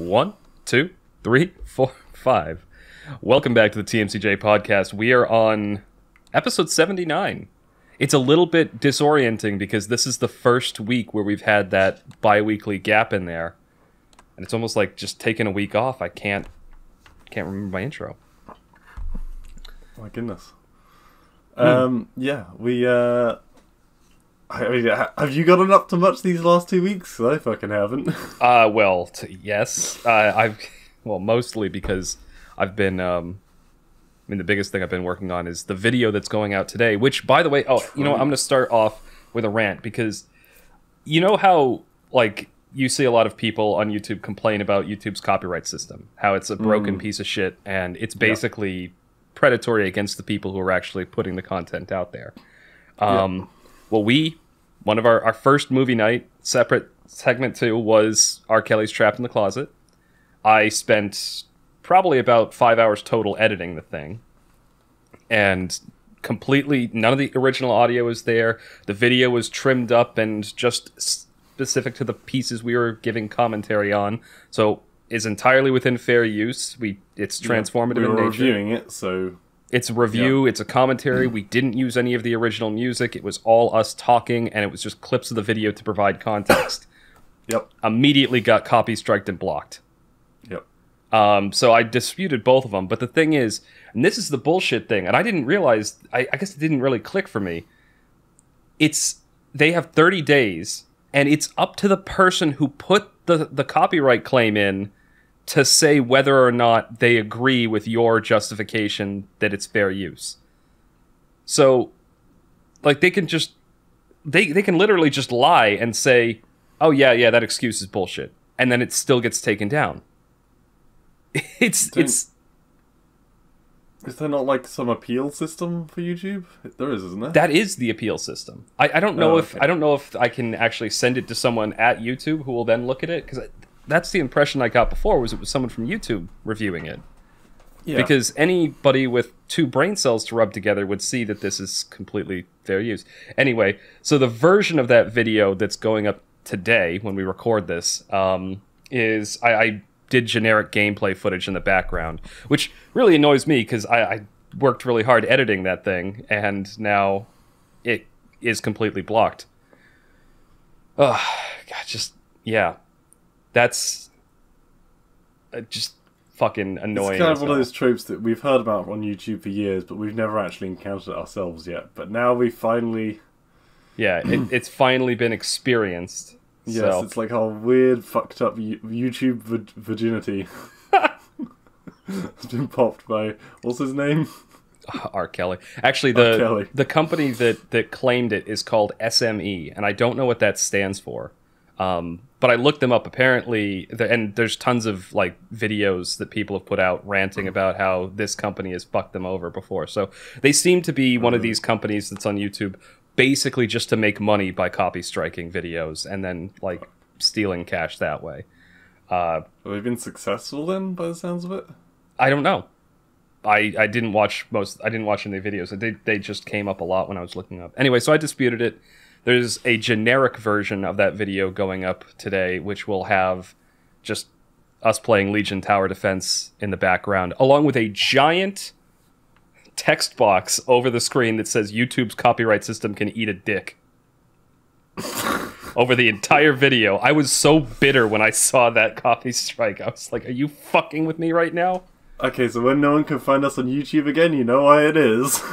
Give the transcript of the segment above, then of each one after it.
One, two, three, four, five. Welcome back to the TMCJ podcast. We are on episode 79. It's a little bit disorienting because this is the first week where we've had that bi-weekly gap in there. And it's almost like just taking a week off. I can't remember my intro. My goodness. Yeah, I mean, have you gotten up to much these last 2 weeks? 'Cause I fucking haven't. Yes. Mostly because I've been, the biggest thing I've been working on is the video that's going out today, which, by the way, I'm going to start off with a rant because you know how, you see a lot of people on YouTube complain about YouTube's copyright system, how it's a broken piece of shit, and it's basically predatory against the people who are actually putting the content out there. Well, one of our first movie night, separate segment 2, was R. Kelly's Trapped in the Closet. I spent probably about 5 hours total editing the thing. And completely, none of the original audio is there. The video was trimmed up and just specific to the pieces we were giving commentary on. So is entirely within fair use. It's transformative in nature. We were reviewing it, so... It's a review, it's a commentary. We didn't use any of the original music. It was all us talking, and it was just clips of the video to provide context. Yep. Immediately got copy striked and blocked. Yep. So I disputed both of them. But the thing is, and this is the bullshit thing, and I didn't realize, I guess it didn't really click for me. They have 30 days, and it's up to the person who put the copyright claim in to say whether or not they agree with your justification that it's fair use. So, they can just... They can literally just lie and say, oh, yeah, that excuse is bullshit. And then it still gets taken down. It's... Is there not, some appeal system for YouTube? There is, isn't there? That is the appeal system. I don't know I don't know if I can actually send it to someone at YouTube who will then look at it, because... That's the impression I got before, was it was someone from YouTube reviewing it. Yeah. Because anybody with 2 brain cells to rub together would see that this is completely fair use. Anyway, so the version of that video that's going up today, when we record this, is I did generic gameplay footage in the background, which really annoys me, because I worked really hard editing that thing, and now it is completely blocked. Oh, God, yeah. That's just fucking annoying. It's kind of one of those tropes that we've heard about on YouTube for years, but we've never actually encountered it ourselves yet. But now we finally... Yeah, it's finally been experienced. Yes, so. It's like our weird, fucked up YouTube virginity. It's been popped by... What's his name? R. Kelly. Actually, the company that claimed it is called SME, and I don't know what that stands for. But I looked them up. Apparently, and there's tons of videos that people have put out ranting about how this company has fucked them over before. So they seem to be one of these companies that's on YouTube basically just to make money by copy striking videos and then stealing cash that way. Have they been successful then, by the sounds of it? I don't know. I didn't watch any of the videos. They just came up a lot when I was looking up. Anyway, so I disputed it. There's a generic version of that video going up today, which will have just us playing Legion Tower Defense in the background, along with a giant text box over the screen that says YouTube's copyright system can eat a dick. Over the entire video. I was so bitter when I saw that copy strike. I was like, are you fucking with me right now? Okay, so when no one can find us on YouTube again, you know why it is.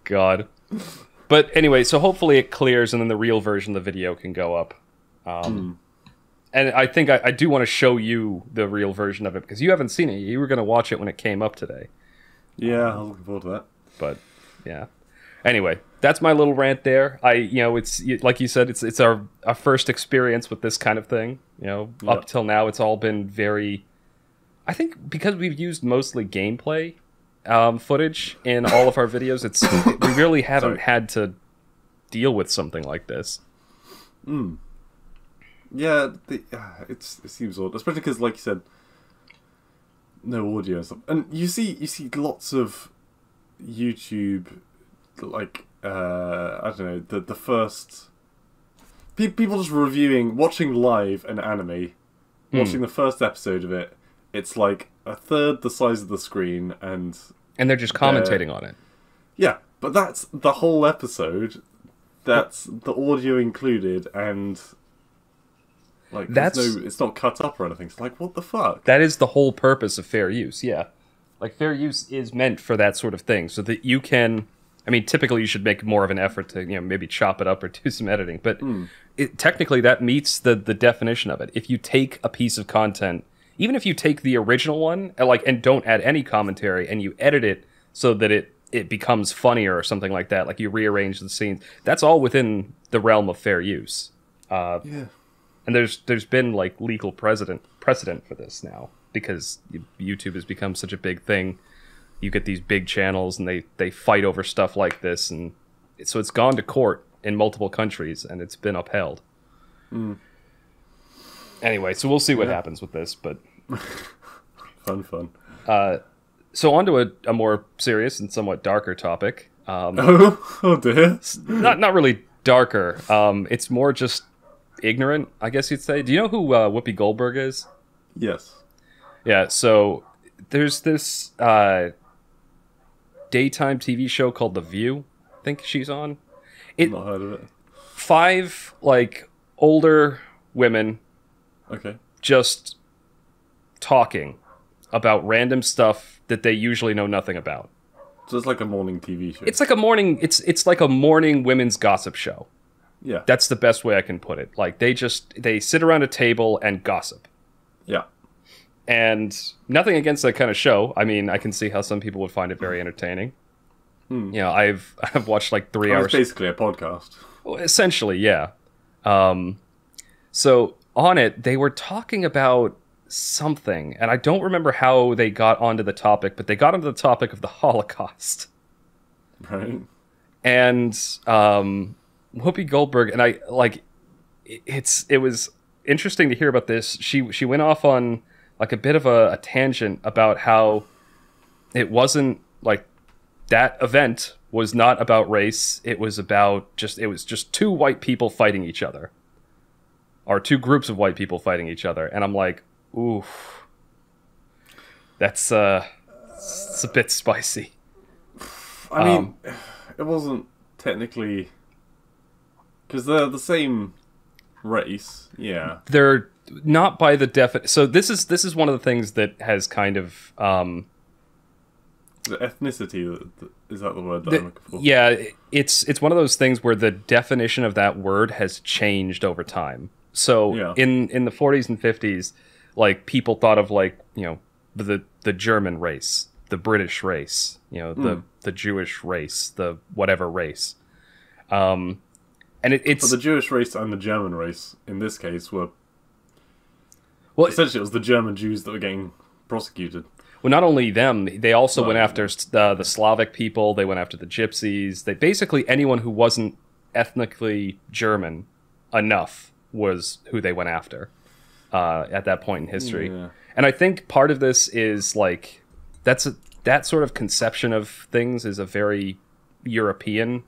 God. But anyway, so hopefully it clears and then the real version of the video can go up. And I think I do want to show you the real version of it, because you haven't seen it. You were going to watch it when it came up today. Yeah, I'm looking forward to that. But, yeah. Anyway, that's my little rant there. It's like you said, it's our first experience with this kind of thing. Up till now, it's all been very... I think because we've used mostly gameplay... footage in all of our videos, we really haven't had to deal with something like this. Yeah, it seems odd, especially because, like you said, no audio and stuff. And you see lots of YouTube, I don't know, the first people just watching live an anime watching the first episode of it, it's like a third the size of the screen, and they're just commentating on it. Yeah, but that's the whole episode. That's the audio included, and like it's not cut up or anything. It's like, what the fuck? That is the whole purpose of fair use. Yeah, like fair use is meant for that sort of thing, so that you can. I mean, typically you should make more of an effort to maybe chop it up or do some editing, but technically that meets the definition of it. If you take a piece of content, even if you take the original one and don't add any commentary and you edit it so that it becomes funnier or something like that, like you rearrange the scenes, that's all within the realm of fair use. Yeah. And there's been like legal precedent for this now because YouTube has become such a big thing. You get these big channels and they fight over stuff like this, and so it's gone to court in multiple countries and it's been upheld. Anyway, so we'll see what happens with this, but fun. So on to a more serious and somewhat darker topic. Oh dear. Not really darker. It's more just ignorant, I guess you'd say. Do you know who Whoopi Goldberg is? Yes. Yeah, so there's this daytime TV show called The View. I think she's on. Not heard of it. 5 like older women just talking about random stuff that they usually know nothing about. So it's like a morning TV show. It's like a morning it's like a morning women's gossip show. Yeah. That's the best way I can put it. Like they sit around a table and gossip. Yeah. And nothing against that kind of show. I mean, I can see how some people would find it very entertaining. I've watched like 3 hours. It's basically a podcast. Well, essentially, yeah. So on it, they were talking about something, and I don't remember how they got onto the topic, but they got onto the topic of the Holocaust. Right. And Whoopi Goldberg, and it was interesting to hear about this. She went off on like a bit of a tangent about how it wasn't like that event was not about race. It was just 2 white people fighting each other, or 2 groups of white people fighting each other. And I'm like, oof, that's it's a bit spicy. I mean, it wasn't technically because they're the same race. Yeah, they're not by the definition. So this is one of the things that has kind of the ethnicity. Is that the word that I'm looking for? Yeah, it's one of those things where the definition of that word has changed over time. So in the 40s and 50s, like people thought of like the German race, the British race, the Jewish race, the whatever race. And it's but the Jewish race and the German race in this case were essentially it was the German Jews that were getting prosecuted. Well, not only them, they also went after the Slavic people. They went after the Gypsies. They basically anyone who wasn't ethnically German enough was who they went after at that point in history. Yeah. And I think part of this is like that sort of conception of things is a very European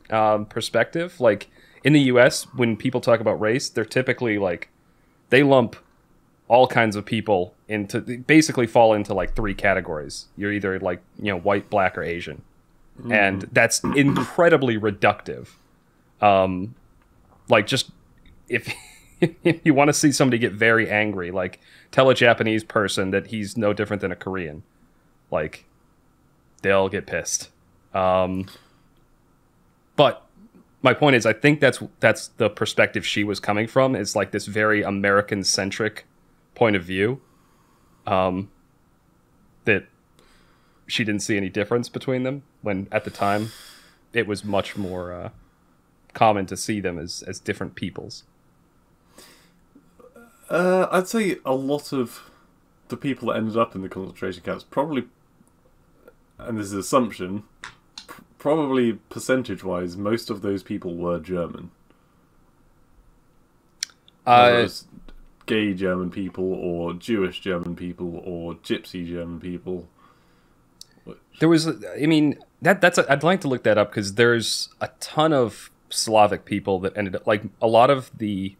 perspective. Like in the U.S., when people talk about race, they're typically like they lump all kinds of people basically fall into like 3 categories. You're either like white, black, or Asian, and that's incredibly reductive. Like just if you want to see somebody get very angry, like tell a Japanese person that he's no different than a Korean, like they'll get pissed. But my point is, I think that's the perspective she was coming from. Is like this very American centric point of view, that she didn't see any difference between them when at the time it was much more common to see them as different peoples. I'd say a lot of the people that ended up in the concentration camps probably, and this is an assumption, probably percentage-wise, most of those people were German. Gay German people, or Jewish German people, or Gypsy German people. There was, I mean, I'd like to look that up because there's a ton of Slavic people that ended up, like a lot of in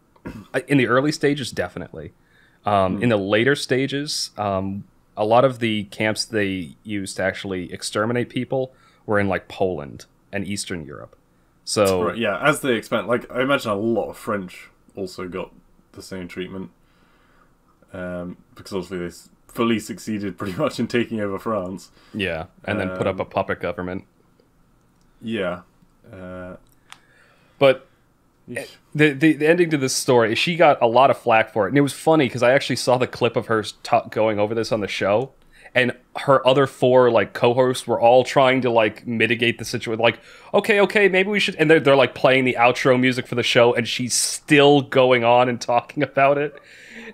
the early stages, definitely. In the later stages, a lot of the camps they used to actually exterminate people were in like Poland and Eastern Europe. So Right, yeah, as they expand, like I imagine a lot of French also got the same treatment, because obviously they fully succeeded pretty much in taking over France. yeah, and then put up a puppet government. Yeah, But yeesh. the ending to this story, she got a lot of flack for it, and it was funny because I actually saw the clip of her going over this on the show, and her other four like co-hosts were all trying to like mitigate the situation, like okay, maybe we should, and they're like playing the outro music for the show, and she's still going on and talking about it,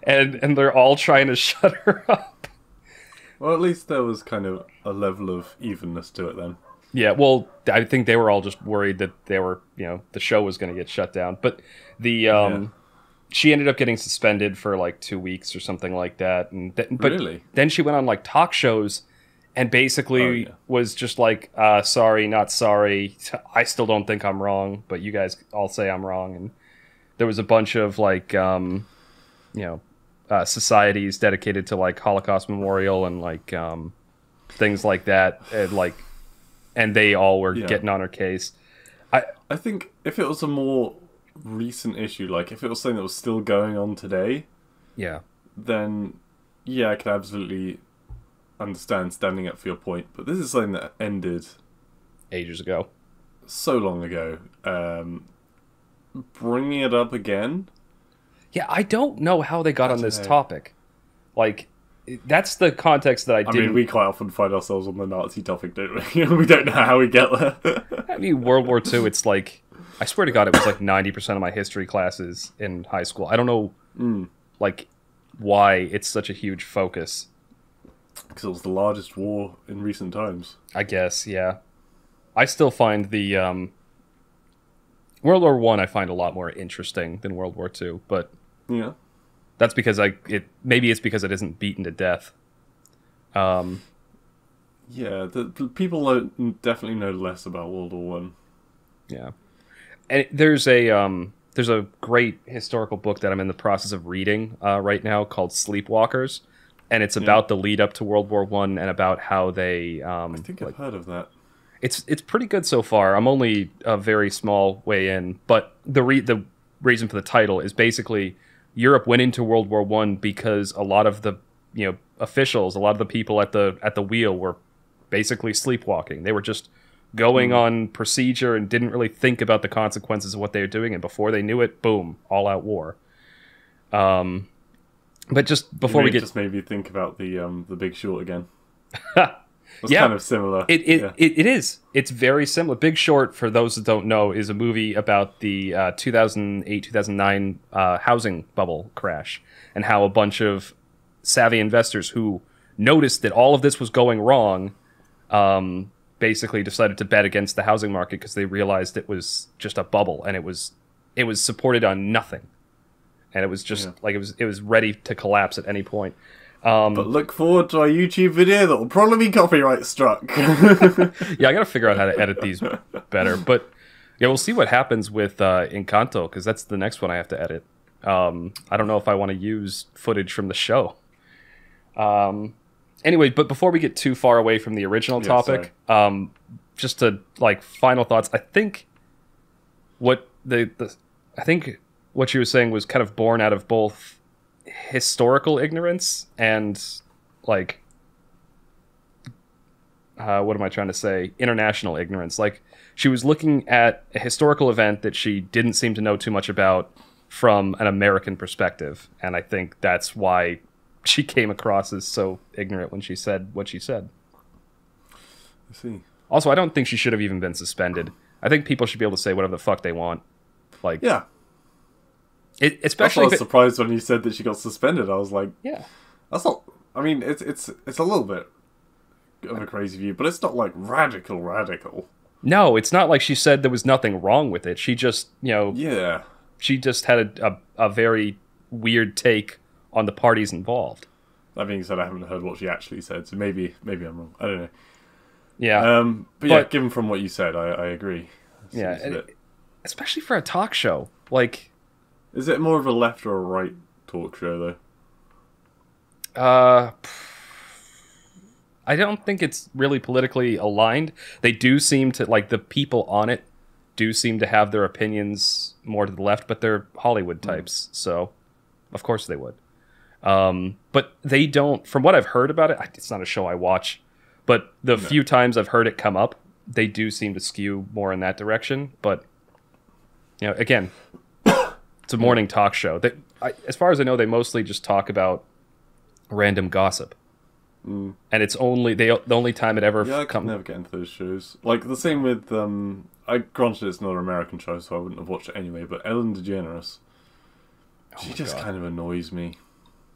and they're all trying to shut her up. Well, at least there was kind of a level of evenness to it then. Yeah, well, I think they were all just worried that they were, the show was going to get shut down. But she ended up getting suspended for like 2 weeks or something like that. And but Really? then she went on like talk shows and basically was just like, sorry, not sorry. I still don't think I'm wrong, but you guys all say I'm wrong. And there was a bunch of like, societies dedicated to like Holocaust Memorial and like things like that, and they all were getting on her case. I think if it was a more recent issue, like if it was something that was still going on today, then I could absolutely understand standing up for your point. But this is something that ended ages ago, so long ago. Bringing it up again. Yeah, I don't know how they got on this topic. Like, that's the context that I didn't... I mean, we quite often find ourselves on the Nazi topic, don't we? We don't know how we get there. I mean, World War II, it's like... I swear to God, it was like 90% of my history classes in high school. I don't know, like, why it's such a huge focus. Because it was the largest war in recent times. I guess, yeah. I still find the... World War I find a lot more interesting than World War II, but... Yeah. That's because maybe it's because it isn't beaten to death. Yeah, the people definitely know less about World War One. Yeah, and there's a great historical book that I'm in the process of reading right now called Sleepwalkers, and it's about the lead up to World War One and about how they. I think I've heard of that. It's pretty good so far. I'm only a very small way in, but the reason for the title is basically. Europe went into World War I because a lot of the officials, a lot of the people at the wheel were basically sleepwalking. They were just going on procedure and didn't really think about the consequences of what they were doing. And before they knew it, boom, all out war. But just before we get, just made me think about the Big Short again. It's yeah, kind of similar. It is. It's very similar. Big Short, for those that don't know, is a movie about the 2008-2009 housing bubble crash and how a bunch of savvy investors who noticed that all of this was going wrong basically decided to bet against the housing market because they realized it was just a bubble and it was supported on nothing. And it was just like it was ready to collapse at any point. But look forward to our YouTube video that will probably be copyright struck. Yeah, I gotta figure out how to edit these better. But yeah, we'll see what happens with Encanto, because that's the next one I have to edit. I don't know if I want to use footage from the show. Anyway, but before we get too far away from the original topic, just to like final thoughts, I think what I think what she was saying was kind of born out of both historical ignorance and like what am I trying to say? International ignorance. Like she was looking at a historical event that she didn't seem to know too much about from an American perspective, and I think that's why she came across as so ignorant when she said what she said. I see. Also, I don't think she should have even been suspended. I think people should be able to say whatever the fuck they want. Like, yeah. Especially, I was surprised when you said that she got suspended. I was like, yeah, that's not. I mean, it's a little bit of a crazy view, but it's not like radical. No, it's not like she said there was nothing wrong with it. She just, yeah, she just had a very weird take on the parties involved. That being said, I haven't heard what she actually said, so maybe I'm wrong. I don't know. Yeah, but yeah, given from what you said, I agree. Yeah, especially for a talk show. Like, is it more of a left or a right talk show though? Uh, I don't think it's really politically aligned. They do seem to, like, the people on it do seem to have their opinions more to the left, but they're Hollywood types, so of course they would. But they don't, from what I've heard about it, it's not a show I watch, but the few times I've heard it come up, they do seem to skew more in that direction. But, you know, again, it's a morning talk show. As far as I know, they mostly just talk about random gossip. And it's only the only time it ever I could never get into those shows. Like the same with granted it's not an American show, so I wouldn't have watched it anyway. But Ellen DeGeneres, she just kind of annoys me.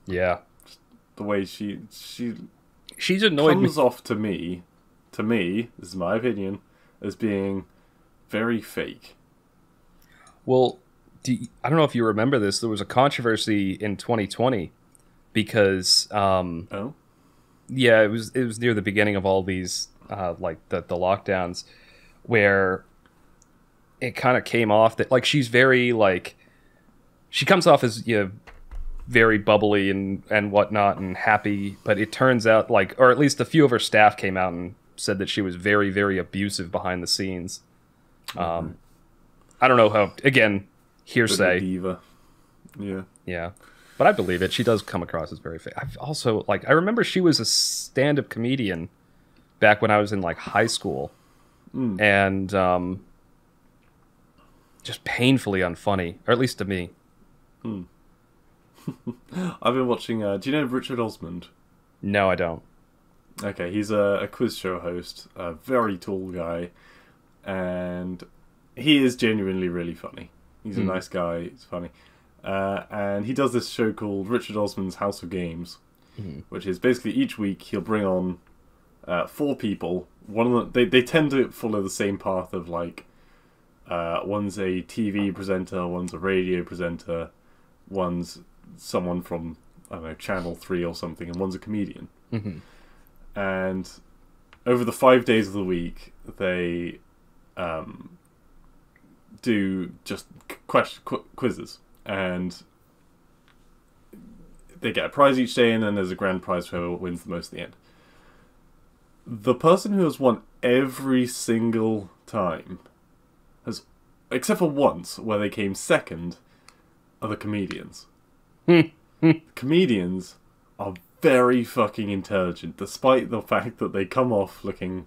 Yeah, just the way she's annoyed comes me. Off to me, this is my opinion, as being very fake. Well, I don't know if you remember this. There was a controversy in 2020 because yeah, it was near the beginning of all these like the lockdowns, where it kind of came off that, like, she's very, like, she comes off as, you know, very bubbly and whatnot and happy, but it turns out, like, or at least a few of her staff came out and said that she was very, very abusive behind the scenes. I don't know how, again, hearsay. Diva. Yeah. But I believe it. She does come across as very fake. I've also, like, I remember she was a stand-up comedian back when I was in, like, high school. And just painfully unfunny, or at least to me. I've been watching, do you know Richard Osmond? No, I don't. Okay, he's a quiz show host, a very tall guy, and he is genuinely really funny. He's a nice guy, he's funny. And he does this show called Richard Osmond's House of Games, which is basically each week he'll bring on 4 people. One of them, they tend to follow the same path of, like, one's a TV presenter, one's a radio presenter, one's someone from, I don't know, Channel 3 or something, and one's a comedian. And over the 5 days of the week, they do just quizzes. And they get a prize each day, and then there's a grand prize for whoever wins the most at the end. The person who has won every single time has, except for once where they came second, are the comedians. Comedians are very fucking intelligent, despite the fact that they come off looking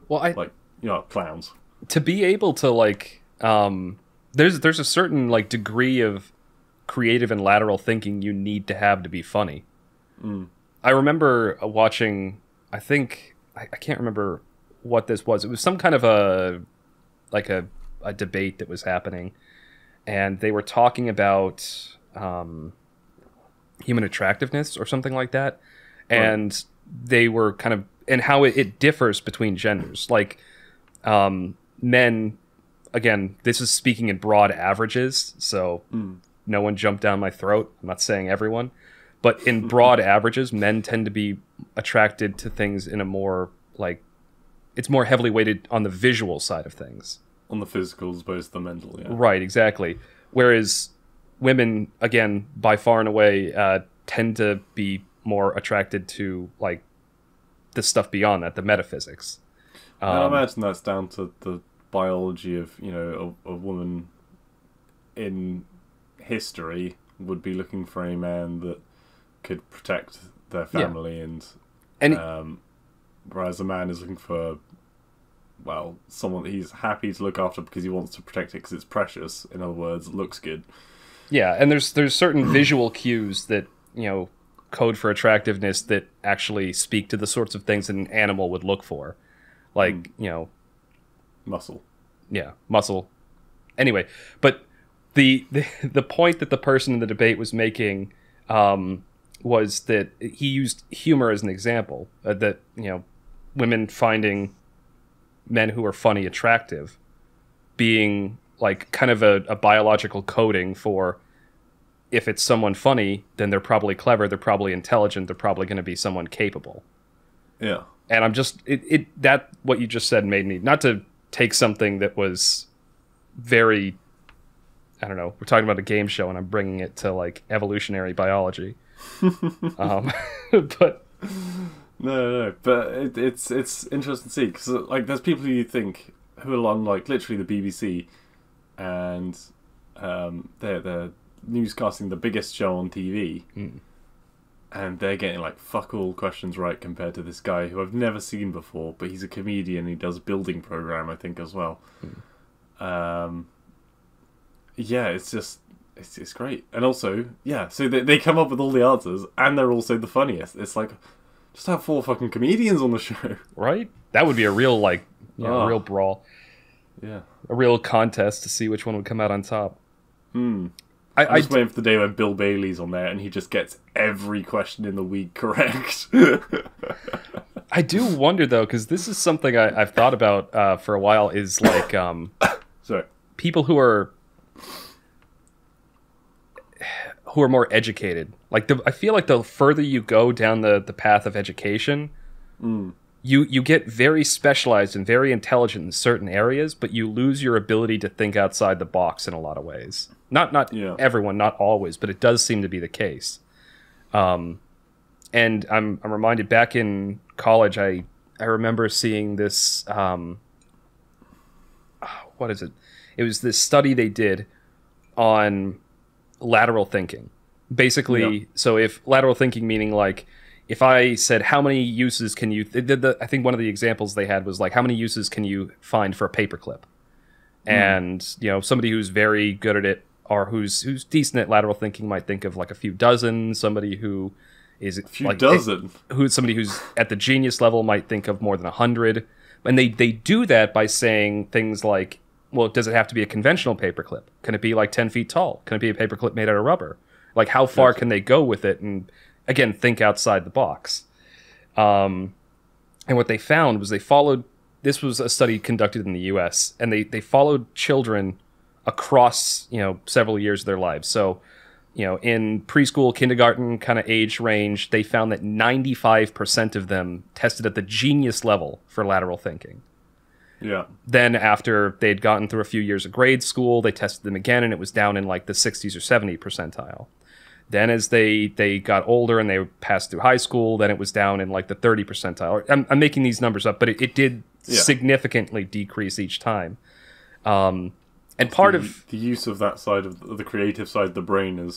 like, you know, clowns. To be able to, like, there's a certain, like, degree of creative and lateral thinking you need to have to be funny. I remember watching, I think, I can't remember what this was. It was some kind of a debate that was happening, and they were talking about human attractiveness or something like that, and they were kind of, and how it differs between genders. Like, men, again, this is speaking in broad averages, so no one jump down my throat. I'm not saying everyone. But in broad averages, men tend to be attracted to things in a more, like, it's more heavily weighted on the visual side of things. On the physical as opposed to the mental, yeah. Right, exactly. Whereas women, again, by far and away, tend to be more attracted to, like, the stuff beyond that, the metaphysics. I imagine that's down to the biology of, you know, a woman in history would be looking for a man that could protect their family, and whereas a man is looking for, well, someone that he's happy to look after because he wants to protect it because it's precious. In other words, it looks good. Yeah, and there's certain visual cues that, you know, code for attractiveness that actually speak to the sorts of things that an animal would look for. Like, you know... Muscle. Yeah, muscle. Anyway, but the point that the person in the debate was making was that he used humor as an example. That, you know, women finding men who are funny attractive being, like, kind of a biological coding for, if it's someone funny, then they're probably clever, they're probably intelligent, they're probably going to be someone capable. Yeah. And I'm just... that, what you just said made me... Not to take something that was very... I don't know, we're talking about a game show and I'm bringing it to, like, evolutionary biology. Um, but No, but it's interesting to see because like there's people who you think who are on like literally the BBC, and they're newscasting the biggest show on TV, and they're getting like fuck all questions right compared to this guy who I've never seen before, but he's a comedian. He does building program, I think, as well. Yeah, it's just it's great, and also yeah, so they come up with all the answers, and they're also the funniest. It's like just have 4 fucking comedians on the show, right? That would be a real like a real brawl, yeah, a real contest to see which one would come out on top. I'm just waiting for the day when Bill Bailey's on there and he just gets every question in the week correct. I do wonder though, because this is something I've thought about for a while. Is like Sorry. people who are more educated. Like I feel like the further you go down the path of education, you get very specialized and very intelligent in certain areas, but you lose your ability to think outside the box in a lot of ways. Not everyone, not always, but it does seem to be the case. And I'm reminded back in college, I remember seeing this. What is it? It was this study they did on lateral thinking. Basically, so if lateral thinking meaning like if I said how many uses can you I think one of the examples they had was like how many uses can you find for a paperclip? And somebody who's very good at it or who's decent at lateral thinking might think of like a few dozen. Somebody who is a few dozen. Somebody who's at the genius level might think of more than 100. And they do that by saying things like, well, does it have to be a conventional paperclip? Can it be like 10 feet tall? Can it be a paperclip made out of rubber? Like, how far can they go with it? And, again, think outside the box. And what they found was this was a study conducted in the U.S., and they followed children across, several years of their lives. So, in preschool, kindergarten kind of age range, they found that 95% of them tested at the genius level for lateral thinking. Yeah. Then after they'd gotten through a few years of grade school, they tested them again, and it was down in like the 60s or 70 percentile. Then as they got older and they passed through high school, then it was down in like the 30 percentile. I'm making these numbers up, but it did significantly decrease each time. And part of the use of that side of the creative side of the brain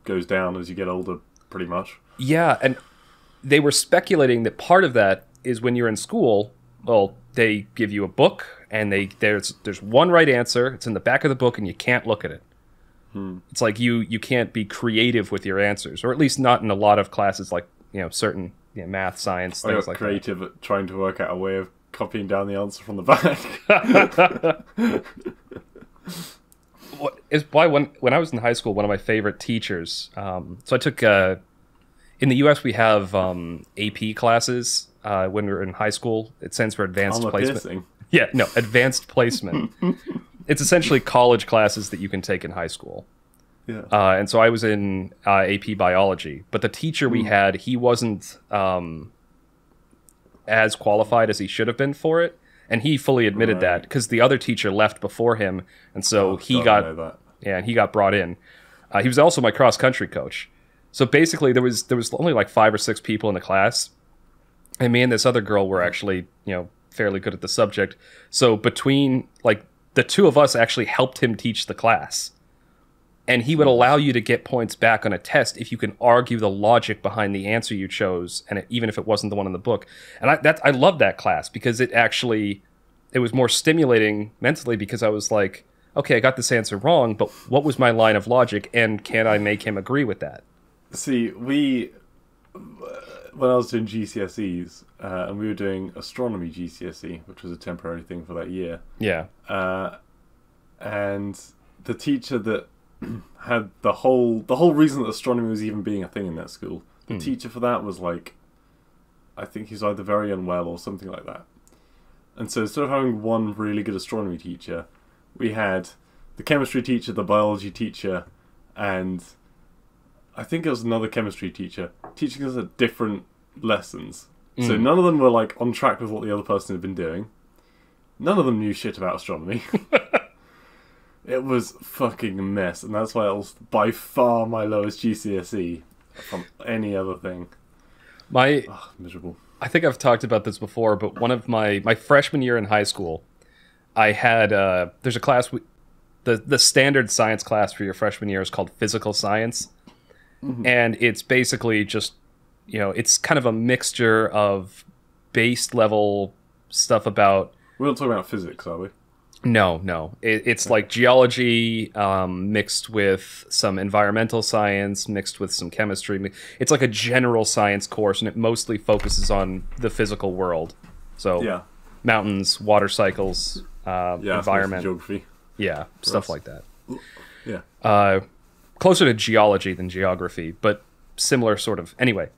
goes down as you get older, pretty much. Yeah, and they were speculating that part of that is when you're in school, well, they give you a book and there's one right answer. It's in the back of the book and you can't look at it. It's like you can't be creative with your answers, or at least not in a lot of classes like certain math, science, things like creative at trying to work out a way of copying down the answer from the back. Is why when I was in high school, one of my favorite teachers. So I took in the U.S. we have AP classes when we were in high school. It stands for Advanced Placement. Piercing. Yeah, no, Advanced Placement. It's essentially college classes that you can take in high school. Yeah. And so I was in AP Biology, but the teacher we had, he wasn't as qualified as he should have been for it, and he fully admitted that because the other teacher left before him, and so he got brought in. He was also my cross country coach. So basically, there was only like 5 or 6 people in the class, and me and this other girl were actually fairly good at the subject. So between like the two of us actually helped him teach the class. And he would allow you to get points back on a test if you can argue the logic behind the answer you chose, and even if it wasn't the one in the book. And I loved that class because it was more stimulating mentally because I was like, okay, I got this answer wrong, but what was my line of logic, and can I make him agree with that? See, when I was doing GCSEs, and we were doing astronomy GCSE, which was a temporary thing for that year. Yeah. And the teacher that had the whole reason that astronomy was even being a thing in that school, the teacher for that was like, I think he's either very unwell or something like that. And so instead of having one really good astronomy teacher, we had the chemistry teacher, the biology teacher, and I think it was another chemistry teacher teaching us at different lessons. So none of them were like on track with what the other person had been doing. None of them knew shit about astronomy. It was fucking a mess, and that's why it was by far my lowest GCSE. from any other thing. Miserable. I think I've talked about this before, but one of my freshman year in high school, I had there's a class the standard science class for your freshman year is called physical science, and it's basically just it's kind of a mixture of base level stuff about. We're not talking about physics, are we? No. It's like geology mixed with some environmental science, mixed with some chemistry. It's like a general science course, and it mostly focuses on the physical world. So mountains, water cycles, environment, geography. Yeah, stuff like that. Yeah. Closer to geology than geography, but similar sort of. Anyway,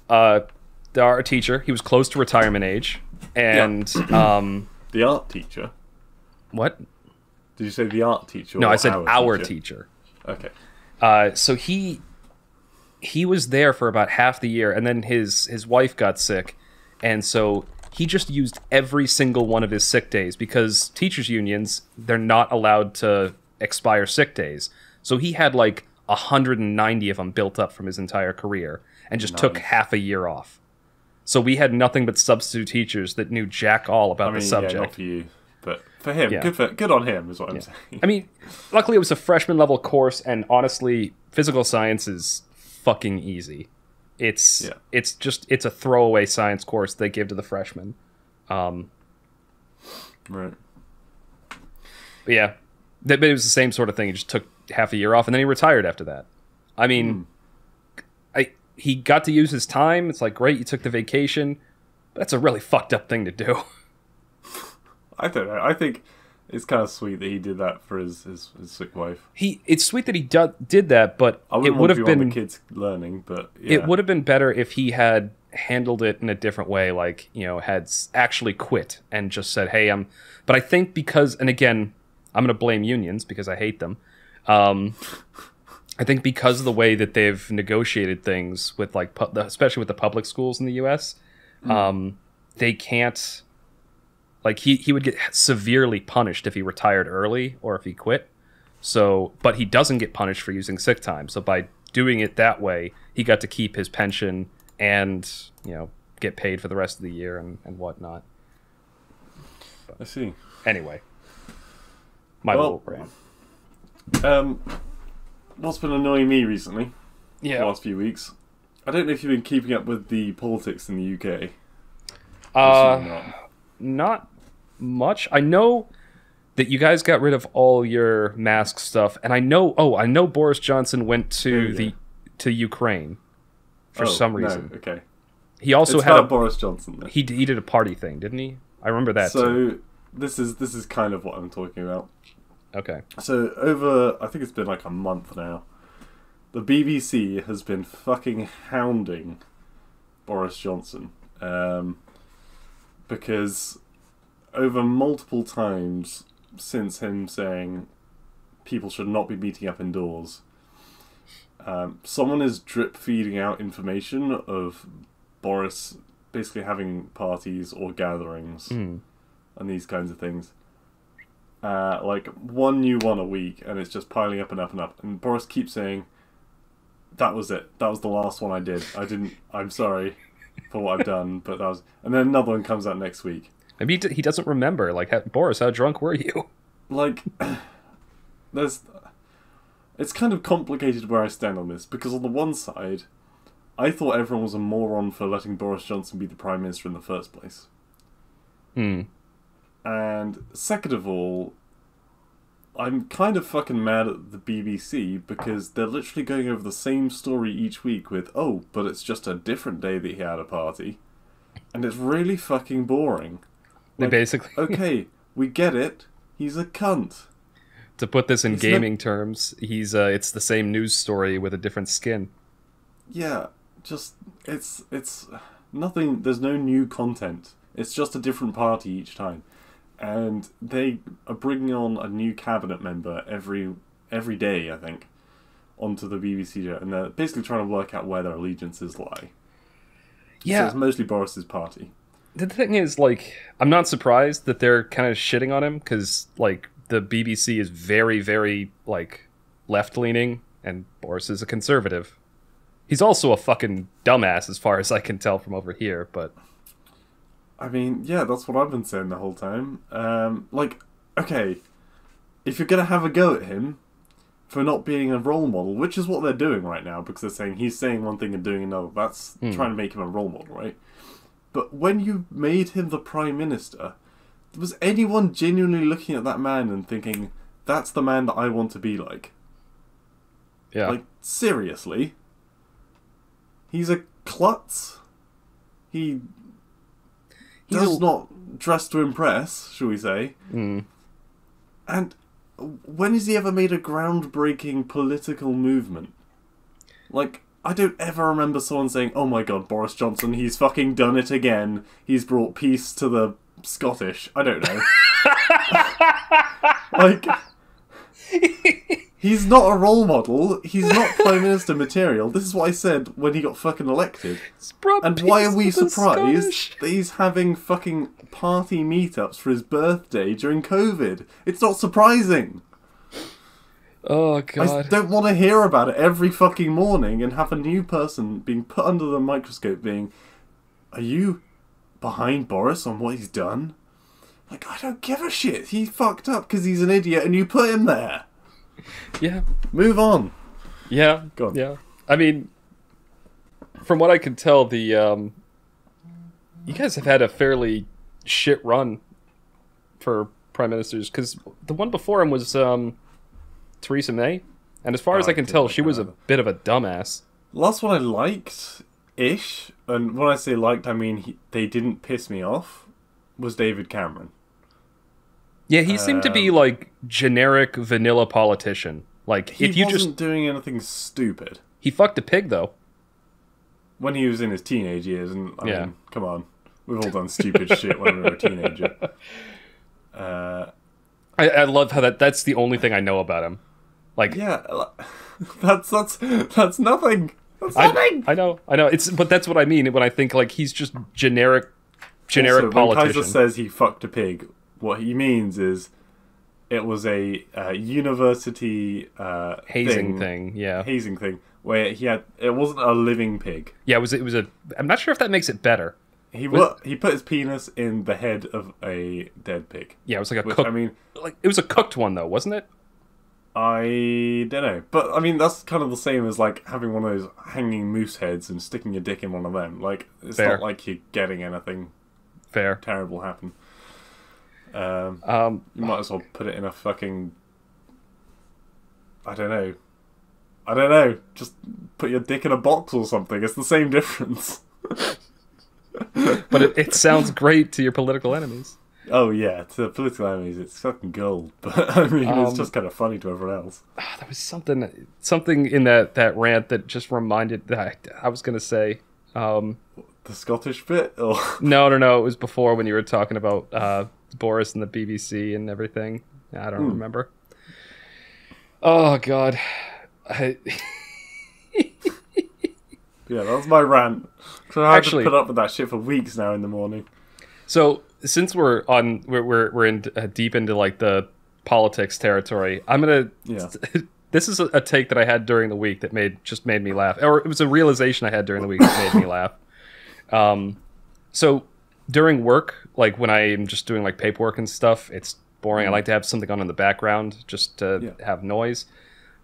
our teacher, he was close to retirement age, and the art teacher. What? Did you say the art teacher? No, I said our teacher. Okay. So he was there for about half the year, and then his wife got sick, and so he just used every single one of his sick days because teachers' unions, they're not allowed to expire sick days. So he had like 190 of them built up from his entire career and just took half a year off. So we had nothing but substitute teachers that knew jack all about the subject. Yeah, not for you. But for him, good on him is what I'm saying. I mean, luckily it was a freshman level course, and honestly, physical science is fucking easy. It's a throwaway science course they give to the freshmen. Right. But yeah, but it was the same sort of thing. He just took half a year off, and then he retired after that. I mean, he got to use his time. It's like, great, you took the vacation. But that's a really fucked up thing to do. I don't know. I think it's kind of sweet that he did that for his sick wife. It's sweet that he did that, but it would have been the kids learning. But it would have been better if he had handled it in a different way, like had actually quit and just said, "Hey, I'm." But I think because, and again, I'm going to blame unions because I hate them. I think because of the way that they've negotiated things with especially with the public schools in the U.S., they can't. Like he would get severely punished if he retired early or if he quit. So, but he doesn't get punished for using sick time. So by doing it that way, he got to keep his pension and get paid for the rest of the year and whatnot. But, I see. Anyway, little rant. What's been annoying me recently? Yeah. The last few weeks. I don't know if you've been keeping up with the politics in the UK. Not much. I know that you guys got rid of all your mask stuff, and I know Boris Johnson went to to Ukraine for some reason. No, okay. He also had Boris Johnson. Then. He did a party thing, didn't he? I remember that. So this is kind of what I'm talking about. Okay. So over, I think it's been like a month now, the BBC has been fucking hounding Boris Johnson. Because over multiple times since him saying people should not be meeting up indoors, someone is drip feeding out information of Boris basically having parties or gatherings and these kinds of things. Like one new one a week, and it's just piling up and up and up. And Boris keeps saying, "That was it. That was the last one I did. I'm sorry for what I've done, but that was." And then another one comes out next week. Maybe he doesn't remember. Like, Boris, how drunk were you? Like, it's kind of complicated where I stand on this, because on the one side, I thought everyone was a moron for letting Boris Johnson be the Prime Minister in the first place. And second of all, I'm kind of fucking mad at the BBC because they're literally going over the same story each week with, "Oh, but it's just a different day that he had a party." And it's really fucking boring. They basically... Okay, we get it. He's a cunt. To put this in gaming terms, it's the same news story with a different skin. Yeah, just... It's nothing... There's no new content. It's just a different party each time. And they are bringing on a new cabinet member every day, I think, onto the BBC show, and they're basically trying to work out where their allegiances lie. Yeah. So it's mostly Boris's party. The thing is, like, I'm not surprised that they're kind of shitting on him, because, like, the BBC is very, very, like, left-leaning, and Boris is a conservative. He's also a fucking dumbass as far as I can tell from over here, but... I mean, yeah, that's what I've been saying the whole time. Like, okay, if you're going to have a go at him for not being a role model, which is what they're doing right now, because they're saying he's saying one thing and doing another, that's trying to make him a role model, right? But when you made him the Prime Minister, was anyone genuinely looking at that man and thinking, that's the man that I want to be like? Yeah. Like, seriously? He's a klutz. He's not dressed to impress, shall we say. Mm. And when has he ever made a groundbreaking political movement? Like, I don't ever remember someone saying, oh my god, Boris Johnson, he's fucking done it again. He's brought peace to the Scottish. I don't know. Like... He's not a role model. He's not Prime Minister material. This is what I said when he got fucking elected. And why are we surprised that he's having fucking party meetups for his birthday during COVID? It's not surprising. Oh, God. I don't want to hear about it every fucking morning and have a new person being put under the microscope being, are you behind Boris on what he's done? Like, I don't give a shit. He fucked up because he's an idiot and you put him there. Yeah. Move on. Yeah. Go on. Yeah. I mean, from what I can tell, the you guys have had a fairly shit run for prime ministers, because the one before him was Theresa May, and as far as I can tell, she was a bit of a dumbass. Last one I liked-ish, and when I say liked, I mean they didn't piss me off, was David Cameron. Yeah, he seemed to be like generic vanilla politician. Like he wasn't doing anything stupid. He fucked a pig though. When he was in his teenage years, and I mean, come on, we've all done stupid shit when we were a teenager. I love how that's the only thing I know about him. Like, yeah, that's nothing. That's nothing. I know. But that's what I mean when I think like he's just generic also, politician. When Kaiser says he fucked a pig, what he means is it was a university hazing thing. Yeah, hazing thing where it wasn't a living pig. Yeah, it was a. I'm not sure if that makes it better. He put his penis in the head of a dead pig. Yeah, it was like a cooked. I mean, like it was a cooked one though, wasn't it? I don't know, but I mean that's kind of the same as like having one of those hanging moose heads and sticking your dick in one of them. Like it's not like you're getting anything terrible happen. You might as well put it in a fucking... I don't know. Just put your dick in a box or something. It's the same difference. But it sounds great to your political enemies. Oh yeah, to the political enemies, it's fucking gold. But I mean, it's just kind of funny to everyone else. There was something in that rant that just reminded that I was going to say... the Scottish bit? Or... No. It was before when you were talking about... Boris and the BBC and everything. I don't remember. Oh God. Yeah, that was my rant. So I had to put up with that shit for weeks now in the morning. So since we're in deep into like the politics territory, I'm gonna. Yeah. This is a take that I had during the week that made me laugh, or it was a realization I had during the week that made me laugh. So. During work, like when I'm just doing like paperwork and stuff, it's boring. I like to have something on in the background just to have noise.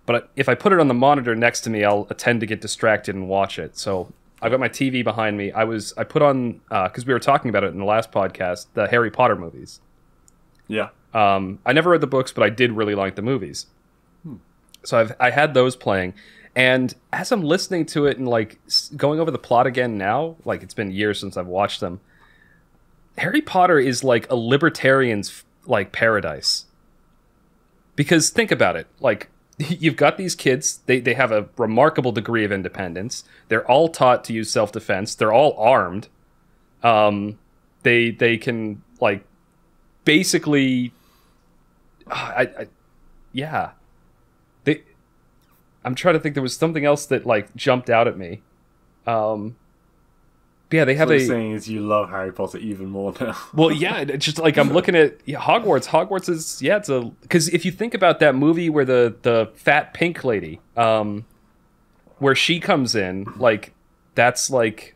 But if I put it on the monitor next to me, I'll tend to get distracted and watch it. So I've got my TV behind me. I put on, because we were talking about it in the last podcast, the Harry Potter movies. Yeah. I never read the books, but I did really like the movies. So I had those playing. And as I'm listening to it and like going over the plot again now, like it's been years since I've watched them, Harry Potter is like a libertarian's like paradise. Because think about it, like you've got these kids, they have a remarkable degree of independence. They're all taught to use self-defense. They're all armed. They can like basically I'm trying to think, there was something else that like jumped out at me. Yeah, they have what you're saying is you love Harry Potter even more now. Well, yeah, it's just like I'm looking at Hogwarts. Hogwarts is it's a, because if you think about that movie where the fat pink lady, where she comes in, like, that's like...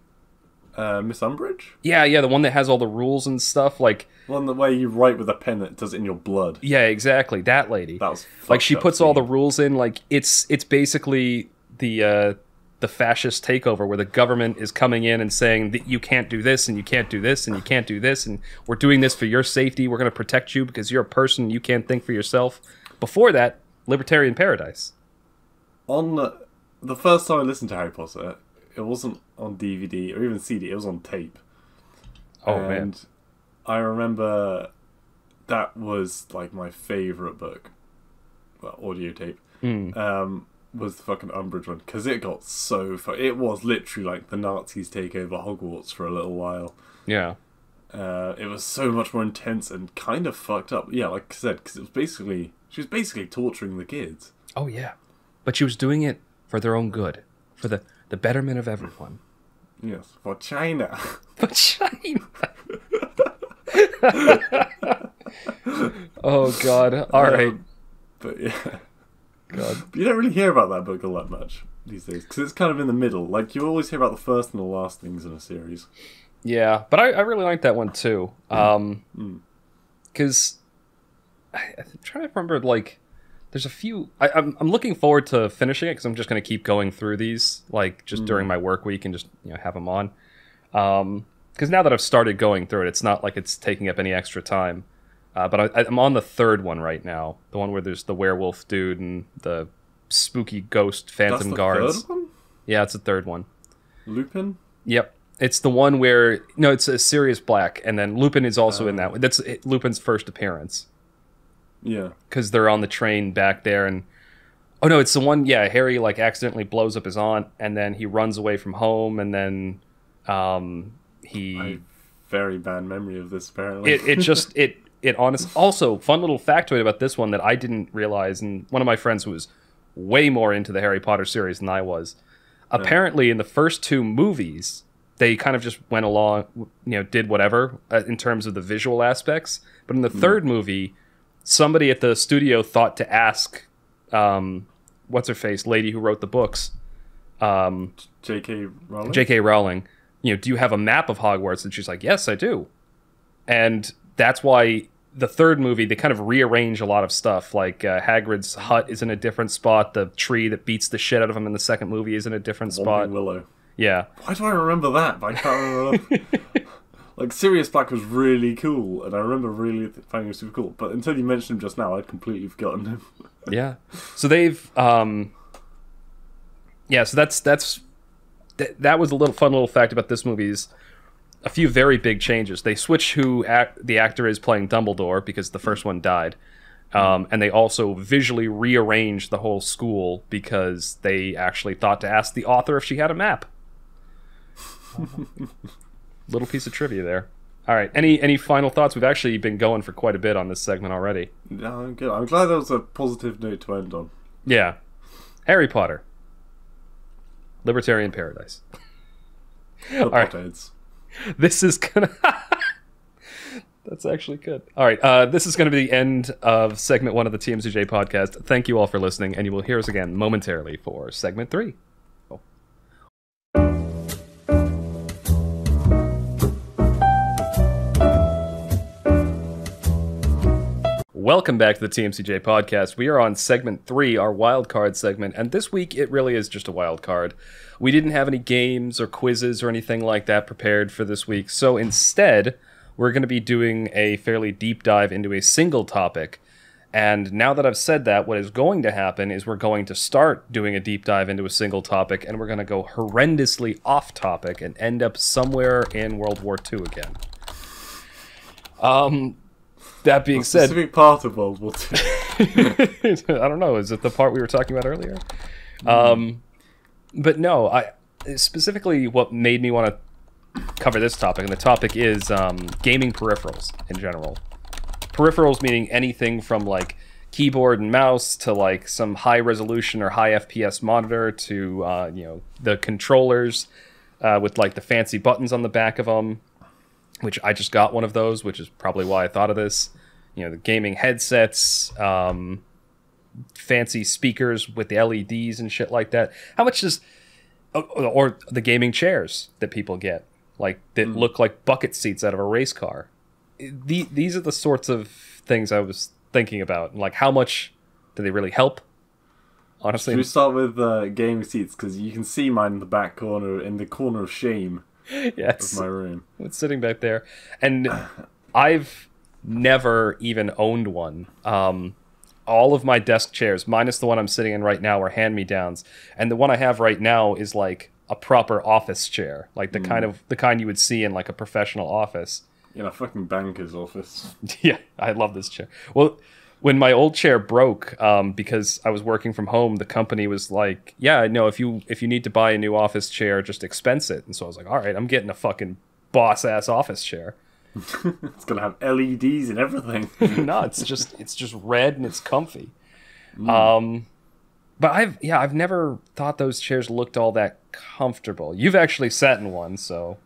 Miss Umbridge? Yeah, the one that has all the rules and stuff, like... One the way you write with a pen that does it in your blood. Yeah, exactly, that lady. That was like, she puts all the rules in, like, it's basically the fascist takeover where the government is coming in and saying that you can't do this, and you can't do this, and you can't do this, and we're doing this for your safety, we're going to protect you because you're a person, you can't think for yourself. Before that, libertarian paradise. On the first time I listened to Harry Potter, it wasn't on DVD or even CD, it was on tape. Oh, man. I remember that was like my favourite book. Well, audio tape. Was the fucking Umbridge one. Because it got so far. It was literally like the Nazis take over Hogwarts for a little while. Yeah. It was so much more intense and kind of fucked up. Yeah, like I said, because it was basically... She was basically torturing the kids. Oh, yeah. But she was doing it for their own good. For the betterment of everyone. Yes, for China. For China. Oh, God. All right. But yeah. God. But you don't really hear about that book all that much these days. Because it's kind of in the middle. Like, you always hear about the first and the last things in a series. Yeah, but I really like that one, too. Because... I'm trying to remember, like... There's a few... I'm looking forward to finishing it, because I'm just going to keep going through these, like, just during my work week and just, have them on. Because now that I've started going through it, it's not like it's taking up any extra time. But I'm on the third one right now. The one where there's the werewolf dude and the spooky ghost phantom guards. That's the third one? Yeah, it's the third one. Lupin? Yep. It's the one where... No, it's a Sirius Black, and then Lupin is also in that one. That's Lupin's first appearance. Yeah. Because they're on the train back there, and... Oh, no, it's the one, Harry, like, accidentally blows up his aunt, and then he runs away from home, and then he... I have very bad memory of this, apparently. It honestly... Also, fun little factoid about this one that I didn't realize, and one of my friends who was way more into the Harry Potter series than I was. Apparently, in the first two movies, they kind of just went along, did whatever in terms of the visual aspects. But in the third movie... Somebody at the studio thought to ask, what's her face, lady who wrote the books, J.K. Rowling. J.K. Rowling, do you have a map of Hogwarts? And she's like, yes, I do. And that's why the third movie they kind of rearrange a lot of stuff. Like Hagrid's hut is in a different spot. The tree that beats the shit out of him in the second movie is in a different spot. Willow. Yeah. Why do I remember that? But I can't remember. Like, Sirius Black was really cool, and I remember really finding him super cool. But until you mentioned him just now, I'd completely forgotten him. Yeah. So they've... so that was a little fun little fact about this movie is a few very big changes. They switch who the actor is playing Dumbledore, because the first one died. And they also visually rearranged the whole school, because they actually thought to ask the author if she had a map. Little piece of trivia there. All right. Any final thoughts? We've actually been going for quite a bit on this segment already. No, I'm good. I'm glad that was a positive note to end on. Yeah. Harry Potter. Libertarian paradise. All right. This is gonna... That's actually good. All right. This is going to be the end of segment 1 of the TMCJ podcast. Thank you all for listening, and you will hear us again momentarily for segment 3. Welcome back to the TMCJ podcast. We are on segment 3, our wild card segment, and this week it really is just a wild card. We didn't have any games or quizzes or anything like that prepared for this week, so instead, we're going to be doing a fairly deep dive into a single topic. And now that I've said that, what is going to happen is we're going to start doing a deep dive into a single topic, and we're going to go horrendously off topic and end up somewhere in World War II again. That being said... specific part of World War II. I don't know. Is it the part we were talking about earlier? But no, specifically what made me want to cover this topic, and the topic is gaming peripherals in general. Peripherals meaning anything from like keyboard and mouse to like some high resolution or high FPS monitor to the controllers with like the fancy buttons on the back of them, which I just got one of those, which is probably why I thought of this. The gaming headsets, fancy speakers with the LEDs and shit like that. How much does, or the gaming chairs that people get, like that look like bucket seats out of a race car. These are the sorts of things I was thinking about. Like, how much do they really help? Honestly, should we start with gaming seats, because you can see mine in the back corner, in the corner of shame. Yes, of my room. It's sitting back there, and I've never even owned one. All of my desk chairs, minus the one I'm sitting in right now, are hand-me-downs, and the one I have right now is like a proper office chair, like the kind you would see in like a professional office. In a fucking banker's office. Yeah, I love this chair. Well, when my old chair broke, because I was working from home, the company was like, "Yeah, no, if you need to buy a new office chair, just expense it." And so I was like, "All right, I'm getting a fucking boss-ass office chair." It's gonna have LEDs and everything. No, it's just red and it's comfy. But I've never thought those chairs looked all that comfortable. You've actually sat in one, so.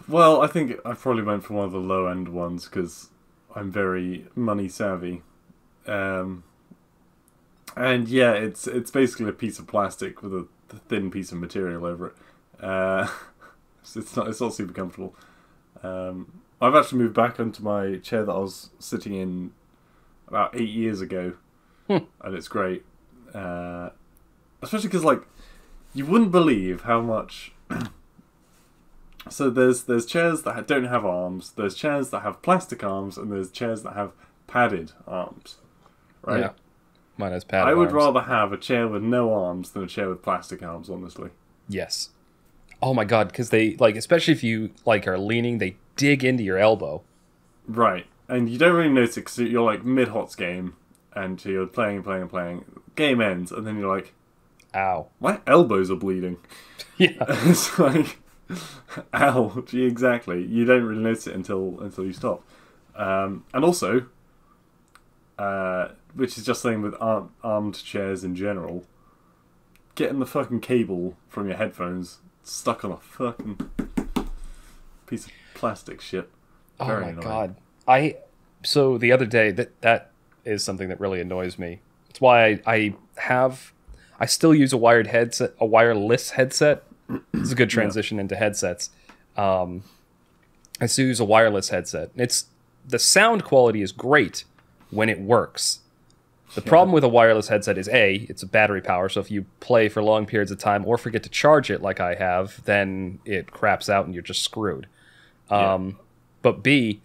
Well, I think I probably went for one of the low-end ones because I'm very money savvy. And yeah, it's basically a piece of plastic with a thin piece of material over it. So it's not super comfortable. I've actually moved back onto my chair that I was sitting in about 8 years ago, and it's great. Especially because, like, you wouldn't believe how much. So there's chairs that don't have arms, there's chairs that have plastic arms, and there's chairs that have padded arms. Right? Yeah. Mine has padded I would arms. rather have a chair with no arms than a chair with plastic arms, honestly. Yes. Oh my god, because they, like, especially if you, like, are leaning, they dig into your elbow. Right. And you don't really notice it because you're, like, mid-HOTS game, and you're playing. Game ends, and then you're like, ow. My elbows are bleeding. Yeah. It's like, ow. Gee, exactly. You don't really notice it until you stop. And also, which is just saying with armed chairs in general, getting the fucking cable from your headphones stuck on a fucking piece of plastic shit. Very Oh my annoying. god. So the other day, that is something that really annoys me. It's why I still use a wireless headset. It's a good transition into headsets. I still use a wireless headset. The sound quality is great when it works. The problem with a wireless headset is it's a battery power, so if you play for long periods of time or forget to charge it like I have, then it craps out and you're just screwed. But B,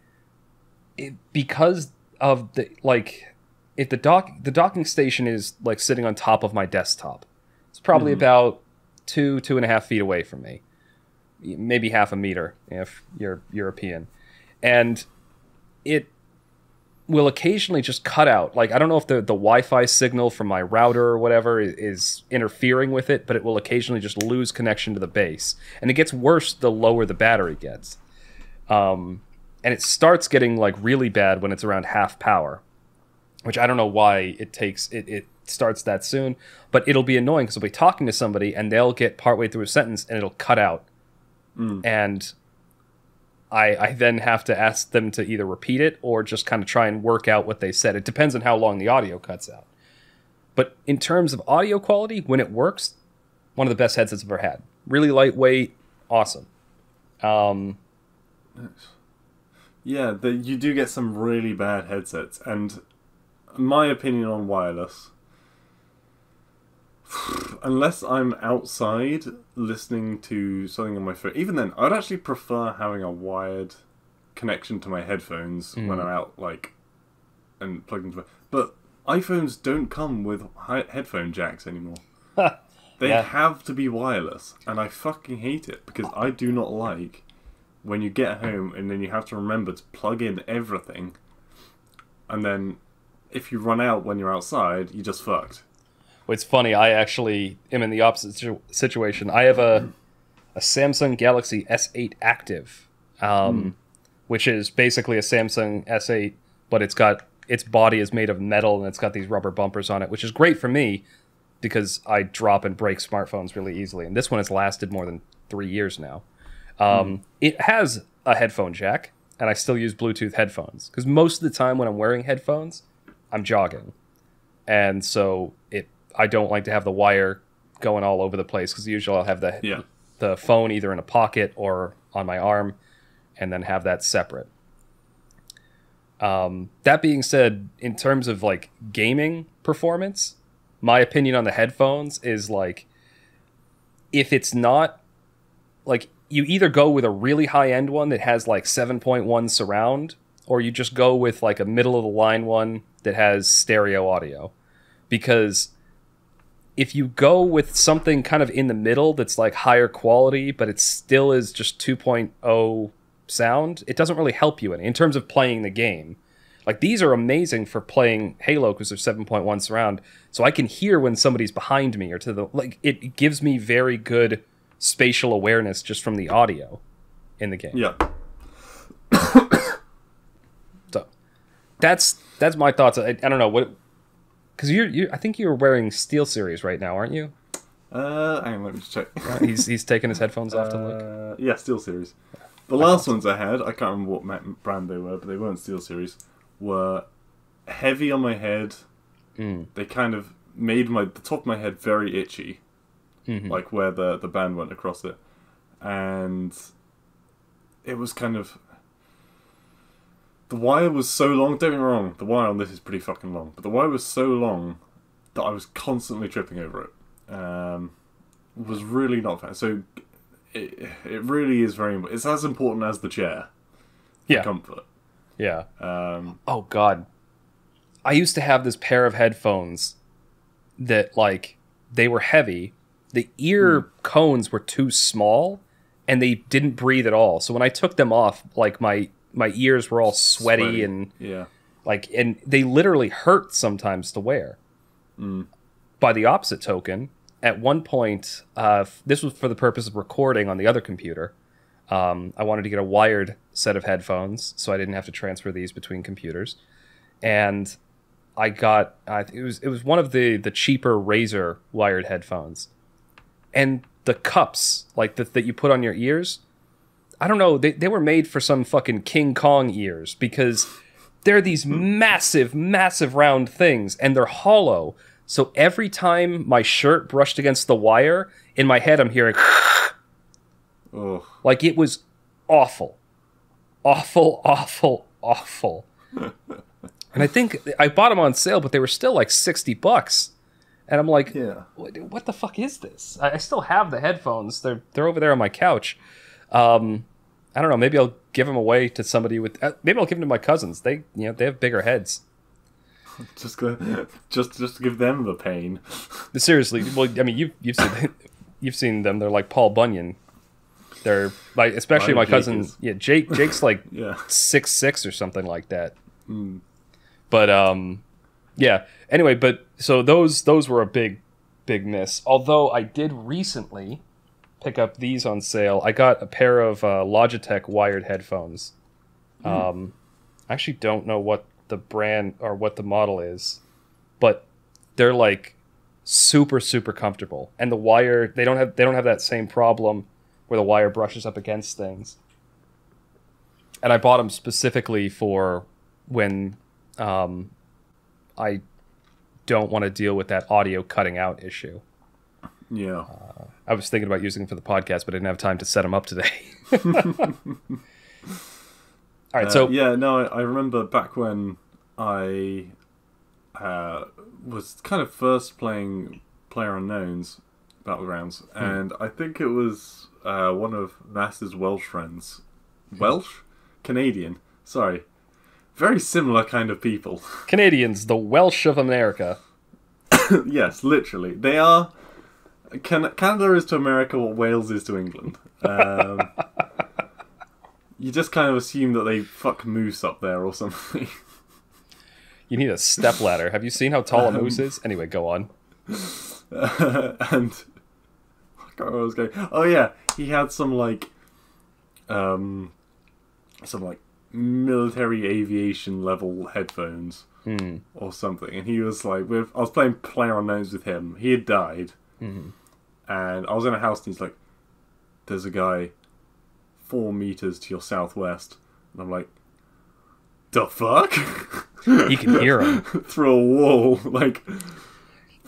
because of if the docking station is like sitting on top of my desktop, it's probably about 2.5 feet away from me, maybe half a meter if you're European, and it will occasionally just cut out. Like, I don't know if the Wi-Fi signal from my router or whatever is interfering with it, but it will occasionally just lose connection to the base. And it gets worse the lower the battery gets. And it starts getting like really bad when it's around half power, which I don't know why it starts that soon, but it'll be annoying because I'll be talking to somebody and they'll get partway through a sentence and it'll cut out. And I then have to ask them to either repeat it or just kind of try and work out what they said. It depends on how long the audio cuts out. But in terms of audio quality, when it works, one of the best headsets I've ever had. Really lightweight, awesome. Yeah, you do get some really bad headsets, and my opinion on wireless, unless I'm outside listening to something on my phone, even then, I'd actually prefer having a wired connection to my headphones when I'm out, like, and plugged into. But iPhones don't come with headphone jacks anymore. They have to be wireless, and I fucking hate it because I do not like when you get home and then you have to remember to plug in everything, and then if you run out when you're outside, you're just fucked. Well, it's funny, I actually am in the opposite situation. I have a Samsung Galaxy S8 Active, which is basically a Samsung S8, but its body is made of metal and it's got these rubber bumpers on it, which is great for me because I drop and break smartphones really easily. And this one has lasted more than 3 years now. It has a headphone jack, and I still use Bluetooth headphones because most of the time when I'm wearing headphones, I'm jogging. and so I don't like to have the wire going all over the place, because usually I'll have the phone either in a pocket or on my arm, and then have that separate. That being said, in terms of like gaming performance, my opinion on the headphones is like, if it's not like, you either go with a really high end one that has like 7.1 surround, or you just go with like a middle of the line one that has stereo audio. Because if you go with something kind of in the middle that's like higher quality, but it still is just 2.0 sound, it doesn't really help you in terms of playing the game. Like, these are amazing for playing Halo because they're 7.1 surround, so I can hear when somebody's behind me or to the, like, it gives me very good spatial awareness just from the audio in the game. Yeah. So that's my thoughts. I don't know what, because you I think you're wearing SteelSeries right now, aren't you? Hang on, let me just check. He's taking his headphones off to look. Yeah, SteelSeries. The last ones I had, I can't remember what brand they were, but they weren't SteelSeries, were heavy on my head. They kind of made the top of my head very itchy, like where the band went across it. And it was kind of... The wire was so long, don't get me wrong, the wire on this is pretty fucking long, but the wire was so long that I was constantly tripping over it. Was really not fun. So it really is it's as important as the chair for comfort. Yeah. Oh god, I used to have this pair of headphones that, like, they were heavy, the ear cones were too small, and they didn't breathe at all. So when I took them off, like, my ears were all sweaty. And like, and they literally hurt sometimes to wear. By the opposite token, at one point, this was for the purpose of recording on the other computer. I wanted to get a wired set of headphones, so I didn't have to transfer these between computers. And I got it was one of the cheaper Razer wired headphones, and the cups, like that you put on your ears, I don't know, they were made for some fucking King Kong ears, because they're these massive round things, and they're hollow. So every time my shirt brushed against the wire, in my head I'm hearing like, it was awful. And I think I bought them on sale, but they were still like $60. And I'm like, what the fuck is this? I still have the headphones. They're over there on my couch. I don't know. Maybe I'll give them away to somebody with. Maybe I'll give them to my cousins. They have bigger heads. Just to give them the pain. Seriously, well, I mean, you've seen them. They're like Paul Bunyan. They're like, especially my cousin. Yeah, Jake's like 6'6" or something like that. But yeah. Anyway, but so those were a big miss. Although I did recently pick up these on sale. I got a pair of Logitech wired headphones. I actually don't know what the brand or what the model is, but they're like super comfortable, and the wire, they don't have that same problem where the wire brushes up against things. And I bought them specifically for when I don't want to deal with that audio cutting out issue. Yeah. I was thinking about using them for the podcast, but I didn't have time to set them up today. All right, so... yeah, no, I remember back when I was kind of first playing PlayerUnknown's Battlegrounds, and I think it was one of Master's Welsh friends. Welsh? Canadian. Sorry. Very similar kind of people. Canadians, the Welsh of America. Yes, literally. They are... Canada is to America what Wales is to England. You just kind of assume that they fuck moose up there or something. You need a stepladder. Have you seen how tall a moose is? Anyway, go on. And... I can't remember where I was going. Oh yeah, he had some like military aviation level headphones or something, and he was like, I was playing PlayerUnknown's with him. He had died, and I was in a house, and he's like, "There's a guy 4 meters to your southwest," and I'm like, "The fuck?" He can hear them through a wall. Like,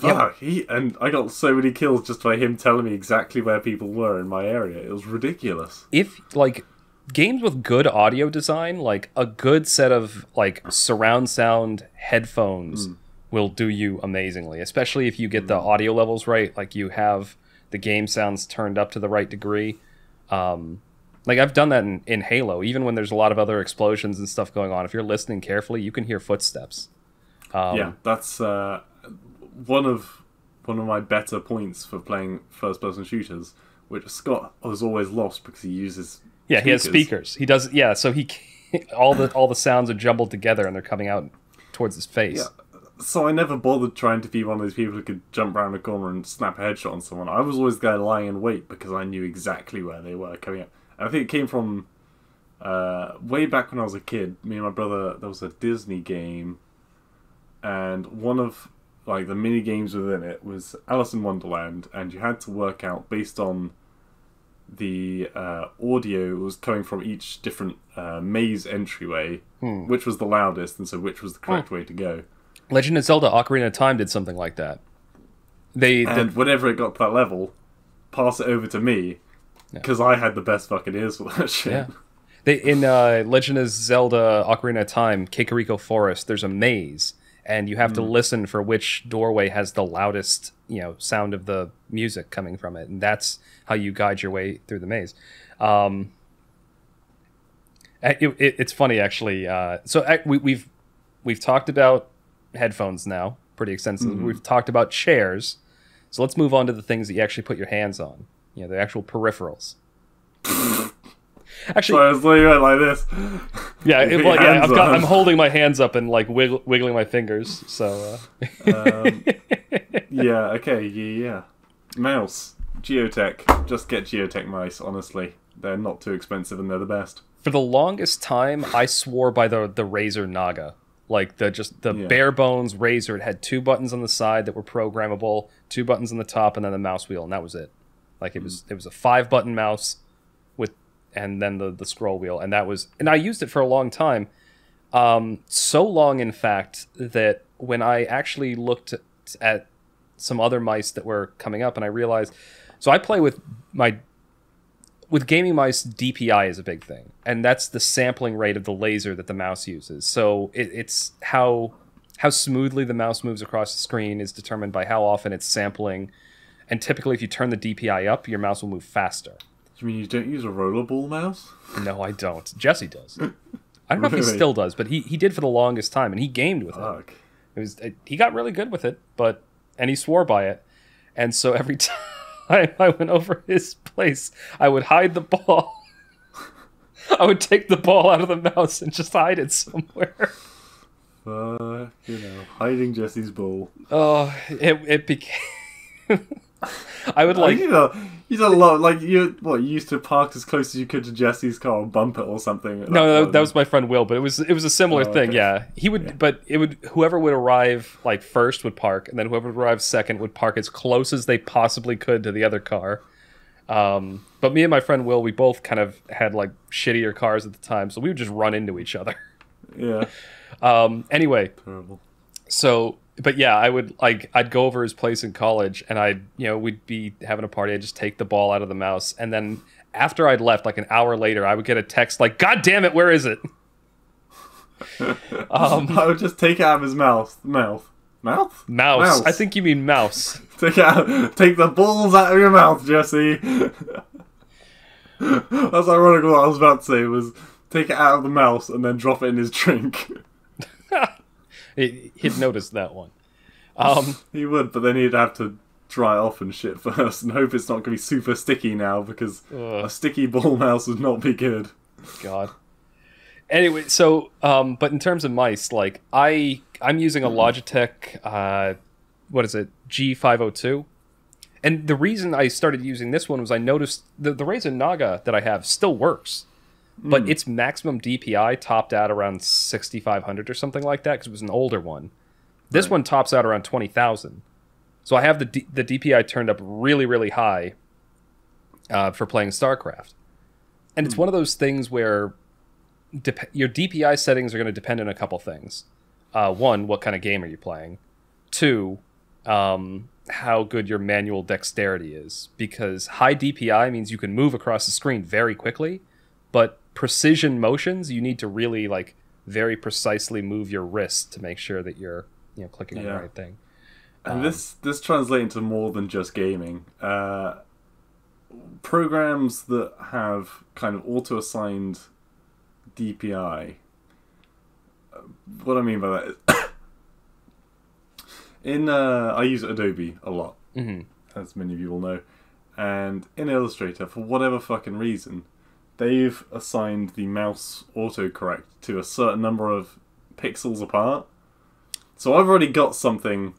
Yeah. fuck. And I got so many kills just by him telling me exactly where people were in my area. It was ridiculous. If like games with good audio design, like a good set of like surround sound headphones will do you amazingly, especially if you get the audio levels right, like you have the game sounds turned up to the right degree. Like I've done that in Halo, even when there's a lot of other explosions and stuff going on. If you're listening carefully, you can hear footsteps. Yeah, that's one of my better points for playing first-person shooters, which Scott was always lost because he uses Yeah, he has speakers. He does. Yeah, so he all the sounds are jumbled together and they're coming out towards his face. Yeah. So I never bothered trying to be one of those people who could jump around a corner and snap a headshot on someone. I was always the guy lying in wait because I knew exactly where they were coming up. And I think it came from way back when I was a kid. Me and my brother, there was a Disney game, and one of like the mini games within it was Alice in Wonderland, and you had to work out based on the audio was coming from each different maze entryway, which was the loudest, and so which was the correct way to go. Legend of Zelda Ocarina of Time did something like that. And whenever it got to that level, pass it over to me, because I had the best fucking ears for that shit. Yeah. In Legend of Zelda Ocarina of Time, Kakariko Forest, there's a maze, and you have to listen for which doorway has the loudest, sound of the music coming from it, and that's how you guide your way through the maze. It's funny actually. So we've talked about headphones now pretty extensively. We've talked about chairs, so let's move on to the things that you actually put your hands on. The actual peripherals. Actually, so I was looking at it like this. Yeah, I'm holding my hands up and like wiggling my fingers. So. Yeah. Okay. Yeah. Mouse. Geotech. Just get Geotech mice. Honestly, they're not too expensive and they're the best. For the longest time, I swore by the Razer Naga. Like the bare bones Razer. It had 2 buttons on the side that were programmable, 2 buttons on the top, and then the mouse wheel, and that was it. Like it was a 5-button mouse with, and then the scroll wheel, and I used it for a long time. So long, in fact, that when I actually looked at some other mice that were coming up, and I realized, so I play with gaming mice, DPI is a big thing, and that's the sampling rate of the laser that the mouse uses. So it's how smoothly the mouse moves across the screen is determined by how often it's sampling, and typically if you turn the DPI up, your mouse will move faster. You mean you don't use a rollerball mouse? No, I don't. Jesse does. I don't know if he still does, but he did for the longest time, and he gamed with it. He got really good with it, and he swore by it. And so every time I went over his place, I would hide the ball. I would take the ball out of the mouse and just hide it somewhere. Hiding Jesse's ball. Oh, it became... I would like... You did a lot, like, you used to park as close as you could to Jesse's car and bump it or something. No, that was my friend Will, but it was a similar thing, yeah. He would, but it would, whoever would arrive, like, first would park, and then whoever would arrive second would park as close as they possibly could to the other car. But me and my friend Will, we both kind of had, like, shittier cars at the time, so we would just run into each other. Yeah. Anyway. Terrible. So... But yeah, I'd go over his place in college, and we'd be having a party. I'd just take the ball out of the mouse, and then after I'd left, like an hour later, I would get a text like, "God damn it, where is it?" I would just take it out of his mouth. Mouse. I think you mean mouse. Take the balls out of your mouth, Jesse. That's ironic. What I was about to say was take it out of the mouse and then drop it in his drink. He'd noticed that one. He would, but then he'd have to dry it off and shit first and hope it's not going to be super sticky now, because a sticky ball mouse would not be good. God. Anyway, so, but in terms of mice, like, I'm using a Logitech, G502. And the reason I started using this one was I noticed the Razer Naga that I have still works. But its maximum DPI topped out around 6,500 or something like that, because it was an older one. This one tops out around 20,000. So I have the DPI turned up really, really high for playing StarCraft. And it's one of those things where your DPI settings are going to depend on a couple things. one, what kind of game are you playing? Two, how good your manual dexterity is, because high DPI means you can move across the screen very quickly, but precision motions, you need to really like very precisely move your wrist to make sure that you're clicking on the right thing. And this translates into more than just gaming. Programs that have kind of auto-assigned DPI. What I mean by that is, I use Adobe a lot, as many of you will know, and in Illustrator, for whatever fucking reason, they've assigned the mouse autocorrect to a certain number of pixels apart. So I've already got something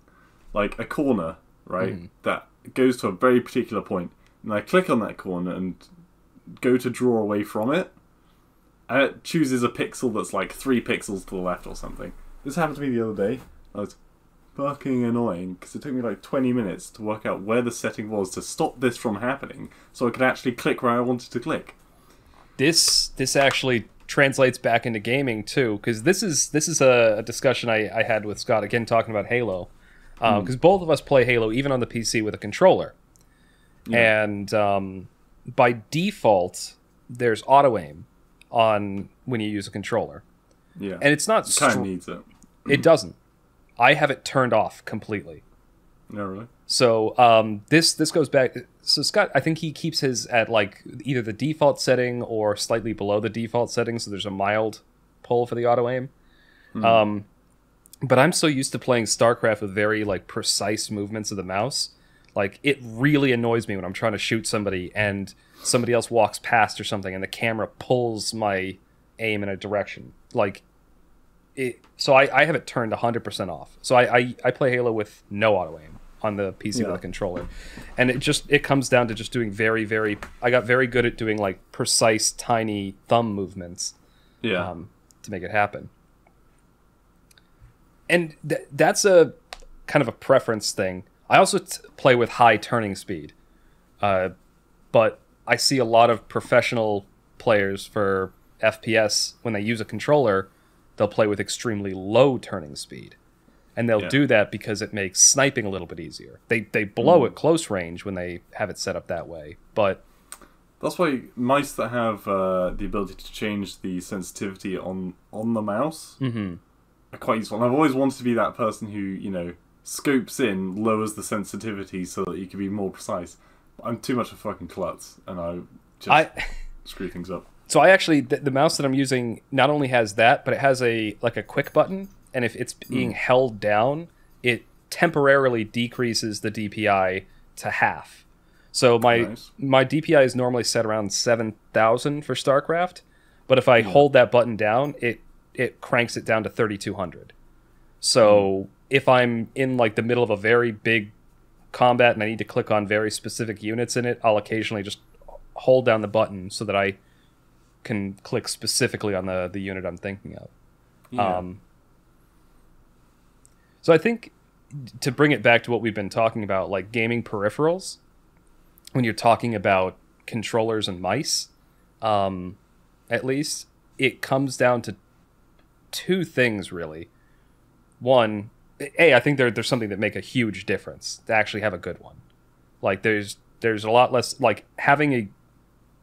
like a corner, right, that goes to a very particular point, and I click on that corner and go to draw away from it, and it chooses a pixel that's like 3 pixels to the left or something. This happened to me the other day. I was fucking annoying, because it took me like 20 minutes to work out where the setting was to stop this from happening, so I could actually click where I wanted to click. This actually translates back into gaming too, because this is a discussion I had with Scott, again talking about Halo, because both of us play Halo even on the PC with a controller. And by default, there's auto aim on when you use a controller. Yeah, and it's not. It kind of needs it. It doesn't. I have it turned off completely. No, really. So this goes back. So Scott, I think he keeps his at like either the default setting or slightly below the default setting. So there's a mild pull for the auto aim. But I'm so used to playing StarCraft with very like precise movements of the mouse. Like, it really annoys me when I'm trying to shoot somebody and somebody else walks past or something and the camera pulls my aim in a direction. Like, so I have it turned 100% off. So I play Halo with no auto aim on the PC with a controller. And it comes down to just doing I got very good at doing like precise, tiny thumb movements to make it happen. And that's a kind of a preference thing. I also play with high turning speed, but I see a lot of professional players for FPS, when they use a controller, they'll play with extremely low turning speed. And they'll do that because it makes sniping a little bit easier. They blow at close range when they have it set up that way, but... That's why mice that have the ability to change the sensitivity on the mouse are quite useful. And I've always wanted to be that person who, scopes in, lowers the sensitivity so that you can be more precise. But I'm too much of a fucking klutz, and I just screw things up. So I actually, the mouse that I'm using not only has that, but it has a quick button, and if it's being held down, it temporarily decreases the DPI to half. So my DPI is normally set around 7,000 for StarCraft, but if I hold that button down, it cranks it down to 3,200. So if I'm in like the middle of a very big combat and I need to click on very specific units in it, I'll occasionally just hold down the button so that I can click specifically on the unit I'm thinking of. So I think, to bring it back to what we've been talking about, like gaming peripherals, when you're talking about controllers and mice, at least, it comes down to two things, really. One, I think there's something that make a huge difference to actually have a good one. Like, there's a lot less, like, having a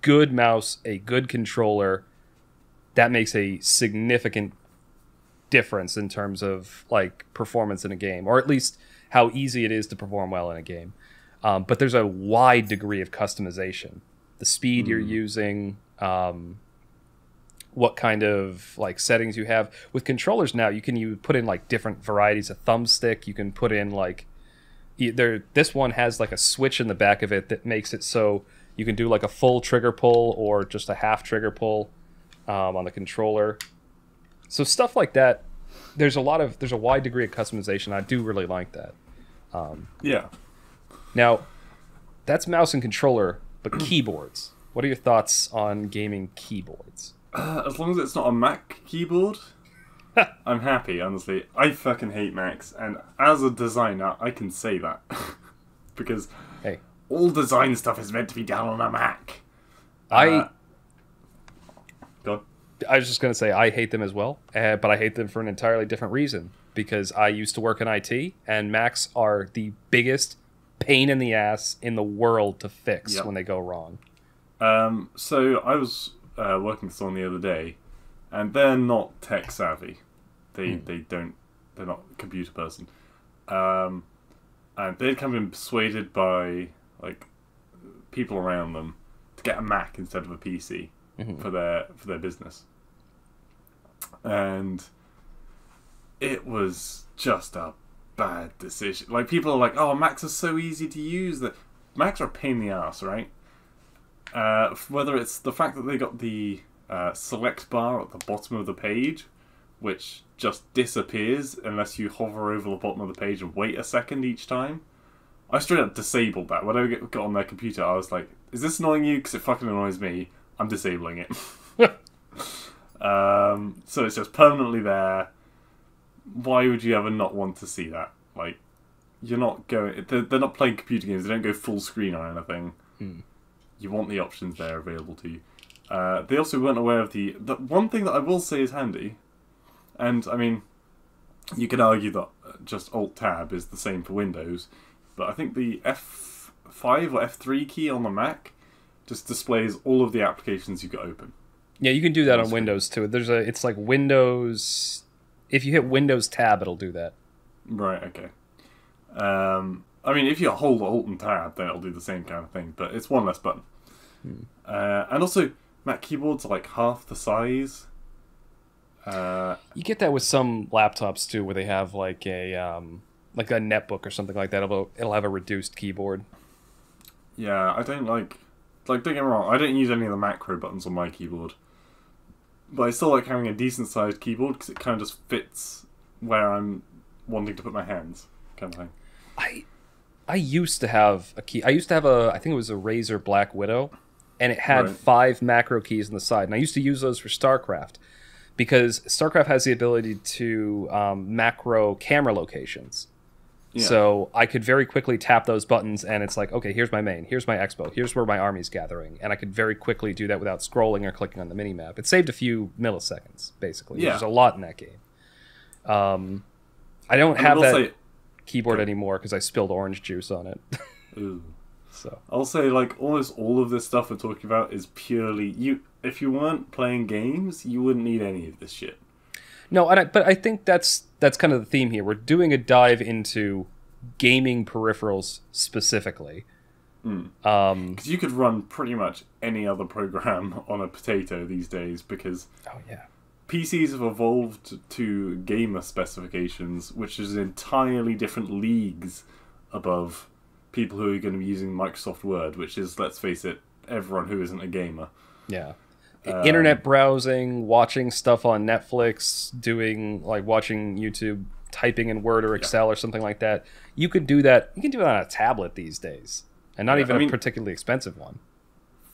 good mouse, a good controller, that makes a significant difference in terms of, like, performance in a game, or at least how easy it is to perform well in a game. But there's a wide degree of customization. The speed you're using, what kind of like settings you have. With controllers now, you put in like different varieties of thumbstick. You can put in like this one has like a switch in the back of it that makes it so you can do like a full trigger pull or just a half trigger pull on the controller. So stuff like that. There's a wide degree of customization. I do really like that. Now, that's mouse and controller, but keyboards. What are your thoughts on gaming keyboards? As long as it's not a Mac keyboard, I'm happy, honestly. I fucking hate Macs, and as a designer, I can say that. Because all design stuff is meant to be done on a Mac. Go on. I was just going to say I hate them as well, but I hate them for an entirely different reason. Because I used to work in IT, and Macs are the biggest pain in the ass in the world to fix when they go wrong. So I was working with someone the other day, and they're not tech savvy. They're not a computer person. And they'd kind of been persuaded by like people around them to get a Mac instead of a PC for their business. And it was just a bad decision. Like, people are like, oh, Macs are so easy to use. That Macs are a pain in the ass, right? Whether it's the fact that they got the select bar at the bottom of the page, which just disappears unless you hover over the bottom of the page and wait a second each time. I straight up disabled that. When I got on their computer, I was like, is this annoying you? Because it fucking annoys me. I'm disabling it. So it's just permanently there. Why would you ever not want to see that? Like, you're not going... They're not playing computer games. They don't go full screen or anything. You want the options there available to you. They also weren't aware of the one thing that I will say is handy, and I mean, you could argue that just Alt-Tab is the same for Windows, but I think the F5 or F3 key on the Mac just displays all of the applications you've got open. Yeah, you can do that on Windows too. It's like Windows... If you hit Windows Tab, it'll do that. Right, okay. I mean, if you hold Alt and Tab, then it'll do the same kind of thing, but it's one less button. And also, Mac keyboards are like half the size. You get that with some laptops too, where they have like a netbook or something like that. It'll have a reduced keyboard. Yeah, I don't like... Like, don't get me wrong, I don't use any of the macro buttons on my keyboard. But I still like having a decent-sized keyboard because it kind of just fits where I'm wanting to put my hands, kind of thing. I used to have a key. I used to have I think it was a Razer Black Widow, and it had 5 macro keys on the side. And I used to use those for StarCraft because StarCraft has the ability to macro camera locations. Yeah. So I could very quickly tap those buttons, and it's like, okay, here's my main, here's my expo, here's where my army's gathering, and I could very quickly do that without scrolling or clicking on the minimap. It saved a few milliseconds, basically. Yeah. There's a lot in that game. I don't have that keyboard anymore because I spilled orange juice on it. Ooh. So I'll say, like, almost all of this stuff we're talking about is purely... If you weren't playing games, you wouldn't need any of this shit. No, but I think that's kind of the theme here. We're doing a dive into gaming peripherals specifically. Because you could run pretty much any other program on a potato these days because PCs have evolved to gamer specifications, which is entirely different leagues above people who are going to be using Microsoft Word, which is, let's face it, everyone who isn't a gamer. Yeah. Internet browsing, watching stuff on Netflix, watching YouTube, typing in Word or Excel or something like that. You could do that. You can do it on a tablet these days, and not even a particularly expensive one.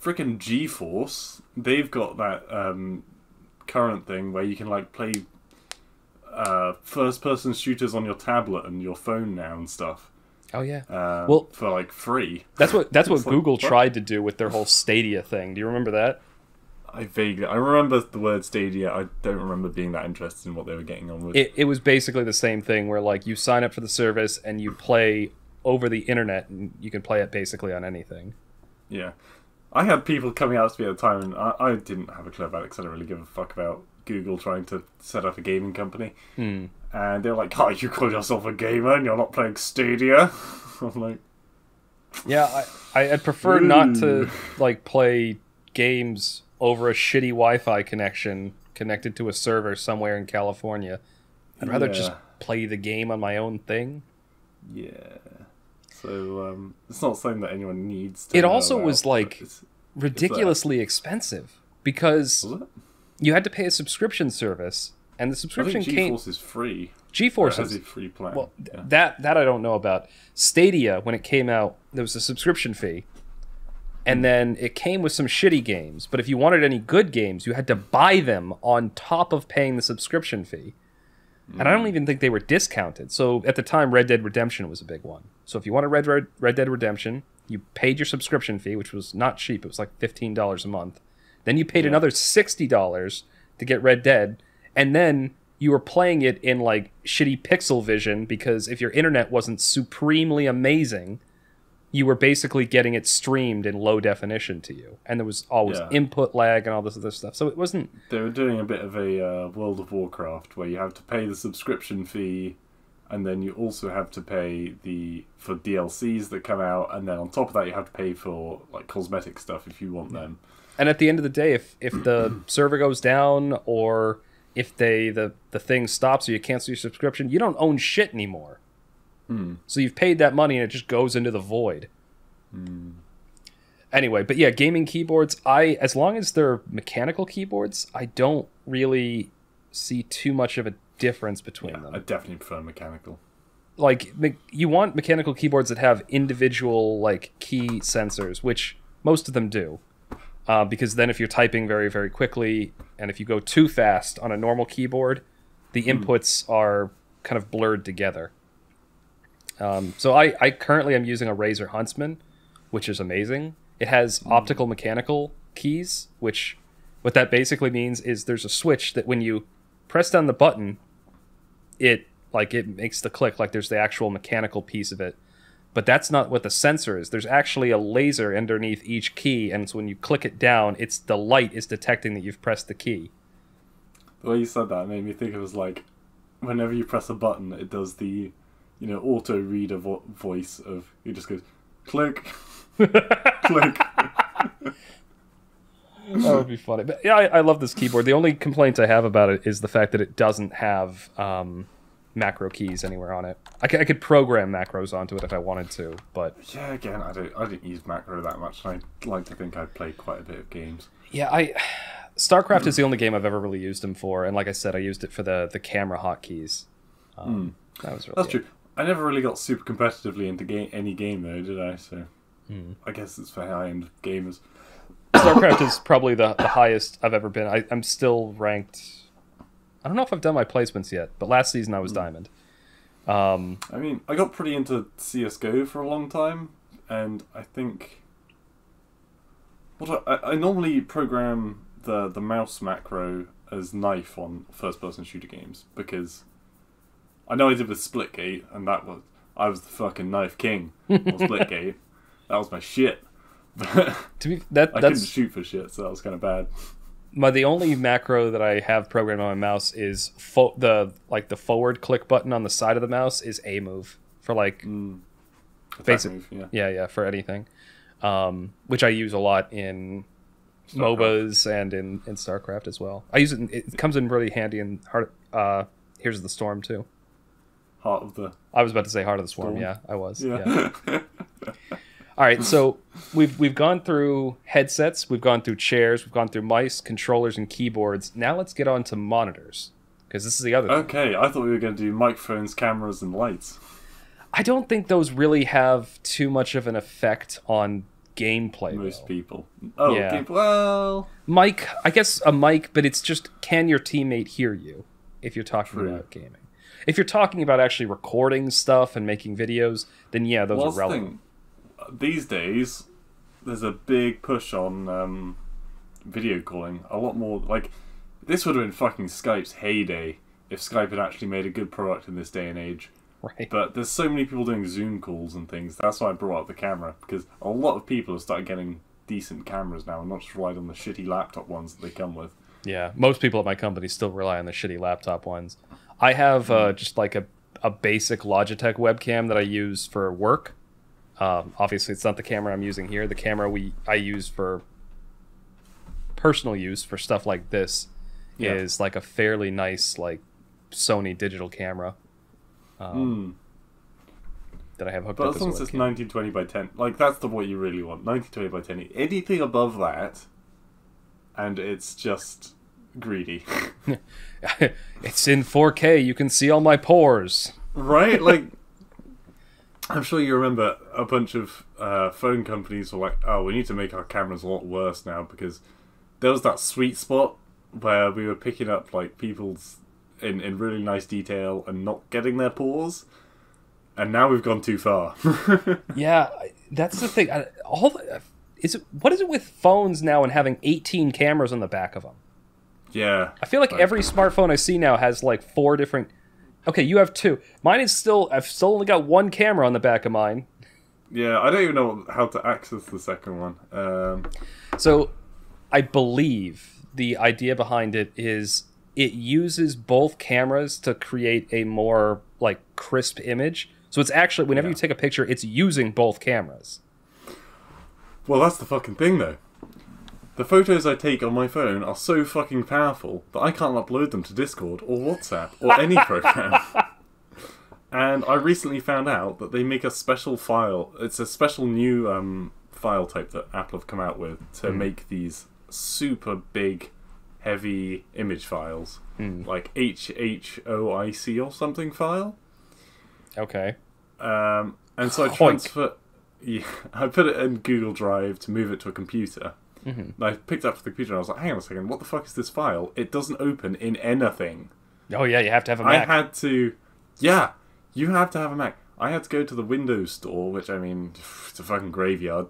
Frickin' GeForce, they've got that current thing where you can play first-person shooters on your tablet and your phone now and stuff. Oh yeah. For free. That's what Google tried to do with their whole Stadia thing. Do you remember that? I remember the word Stadia. I don't remember being that interested in what they were getting on with. It was basically the same thing where you sign up for the service and you play over the internet and you can play it basically on anything. Yeah. I had people coming out to me at the time and I didn't have a clue about it because I don't really give a fuck about Google trying to set up a gaming company. And they're like, oh, you call yourself a gamer and you're not playing Stadia? I'm like... Yeah, I'd prefer not to play games over a shitty Wi-Fi connection connected to a server somewhere in California. I'd rather just play the game on my own thing. Yeah. So, it's not something that anyone needs to It also was, ridiculously expensive because you had to pay a subscription service, and the subscription came... GeForce is free. GeForce has a free plan. Well, that I don't know about. Stadia, when it came out, there was a subscription fee. And then it came with some shitty games. But if you wanted any good games, you had to buy them on top of paying the subscription fee. And I don't even think they were discounted. So at the time, Red Dead Redemption was a big one. So if you wanted Red Dead Redemption, you paid your subscription fee, which was not cheap. It was like $15 a month. Then you paid another $60 to get Red Dead, and then you were playing it in like shitty pixel vision because if your internet wasn't supremely amazing, you were basically getting it streamed in low definition to you, and there was always input lag and all this other stuff. So it wasn't. They were doing a bit of a World of Warcraft where you have to pay the subscription fee, and then you also have to pay for DLCs that come out, and then on top of that you have to pay for like cosmetic stuff if you want them. And at the end of the day, if the server goes down or if the thing stops or you cancel your subscription, you don't own shit anymore. So you've paid that money and it just goes into the void. Anyway, but yeah, gaming keyboards, as long as they're mechanical keyboards, I don't really see too much of a difference between them. I definitely prefer mechanical. Like, you want mechanical keyboards that have individual like key sensors, which most of them do. Because then if you're typing very, very quickly, and if you go too fast on a normal keyboard, the inputs are kind of blurred together. So I currently am using a Razer Huntsman, which is amazing. It has optical mechanical keys, which what that basically means is there's a switch that when you press down the button, it makes the click, like there's the actual mechanical piece of it. But that's not what the sensor is. There's actually a laser underneath each key, and so when you click it down, the light is detecting that you've pressed the key. The way you said that made me think it was like, whenever you press a button, it does the, auto reader voice of, it just goes, click, click. That would be funny. But yeah, I love this keyboard. The only complaint I have about it is the fact that it doesn't have macro keys anywhere on it. I could program macros onto it if I wanted to, but yeah, again, I didn't use macro that much, and I like to think I played quite a bit of games. Yeah, StarCraft is the only game I've ever really used them for, and like I said, I used it for the camera hotkeys. That was really That's true. I never really got super competitively into any game though, did I? So I guess it's for high-end gamers. StarCraft is probably the highest I've ever been. I'm still ranked. I don't know if I've done my placements yet, but last season I was Diamond. I mean, I got pretty into CSGO for a long time, and I think I normally program the mouse macro as knife on first-person shooter games, because I know I did with Splitgate, and I was the fucking knife king on Splitgate. That was my shit. But I couldn't shoot for shit, so that was kind of bad. The only macro that I have programmed on my mouse is the forward click button on the side of the mouse is A move for like basic move, yeah, for anything, which I use a lot in StarCraft. MOBAs and in StarCraft as well. I use it. It comes in really handy in Here's the Storm too. I was about to say Heart of the Swarm. Yeah, I was. Yeah. All right, so we've gone through headsets, we've gone through chairs, we've gone through mice, controllers, and keyboards. Now let's get on to monitors, because this is the other thing. Okay, I thought we were going to do microphones, cameras, and lights. I don't think those really have too much of an effect on gameplay. Most people. Oh, yeah. Well... Mic, I guess a mic, but it's just, can your teammate hear you if you're talking about gaming? If you're talking about actually recording stuff and making videos, then yeah, those are relevant. These days, there's a big push on video calling. A lot more, like, this would have been fucking Skype's heyday if Skype had actually made a good product in this day and age. Right. But there's so many people doing Zoom calls and things. That's why I brought up the camera, because a lot of people have started getting decent cameras now and not just relied on the shitty laptop ones that they come with. Yeah, most people at my company still rely on the shitty laptop ones. I have just like a basic Logitech webcam that I use for work. Obviously, it's not the camera I'm using here. The camera I use for personal use for stuff like this is like a fairly nice like Sony digital camera that I have hooked up. But as long as it's 1920 by 10, like that's what you really want. 1920 by 10. Anything above that, and it's just greedy. It's in 4K. You can see all my pores. Right, like. I'm sure you remember a bunch of phone companies were like, oh, we need to make our cameras a lot worse now, because there was that sweet spot where we were picking up like people's in really nice detail and not getting their pores, and now we've gone too far. Yeah, that's the thing. What is it with phones now and having 18 cameras on the back of them? Yeah. I feel like every smartphone I see now has like 4 different. Okay, you have 2. Mine is still. I've still only got 1 camera on the back of mine. Yeah, I don't even know how to access the second one. So, I believe the idea behind it is it uses both cameras to create a more like crisp image. So it's actually whenever you take a picture, it's using both cameras. Well, that's the fucking thing, though. The photos I take on my phone are so fucking powerful that I can't upload them to Discord or WhatsApp or any program. And I recently found out that they make a special file. It's a special new file type that Apple have come out with to make these super big, heavy image files. Like HHOIC or something file. Okay. And so I put it in Google Drive to move it to a computer. And I picked up the computer and I was like, hang on a second, what the fuck is this file? It doesn't open in anything. Oh yeah, you have to have a Mac. You have to have a Mac. I had to go to the Windows store, which, I mean, it's a fucking graveyard,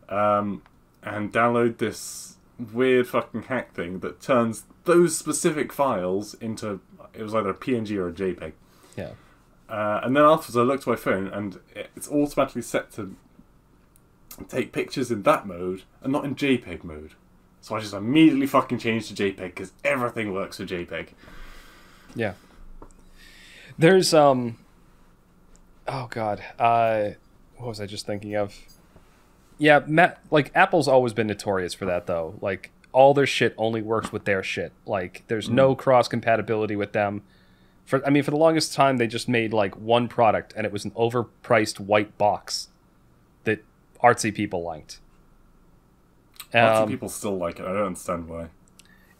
and download this weird fucking hack thing that turns those specific files into, it was either a PNG or a JPEG. Yeah. And then afterwards I looked at my phone and it's automatically set to take pictures in that mode and not in JPEG mode. So I just immediately fucking changed to JPEG because everything works with JPEG. Yeah. There's oh god, what was I just thinking of? Yeah, like Apple's always been notorious for that though. Like all their shit only works with their shit. Like there's no cross compatibility with them. For the longest time they just made like one product and it was an overpriced white box that artsy people liked. Artsy people still like it. I don't understand why.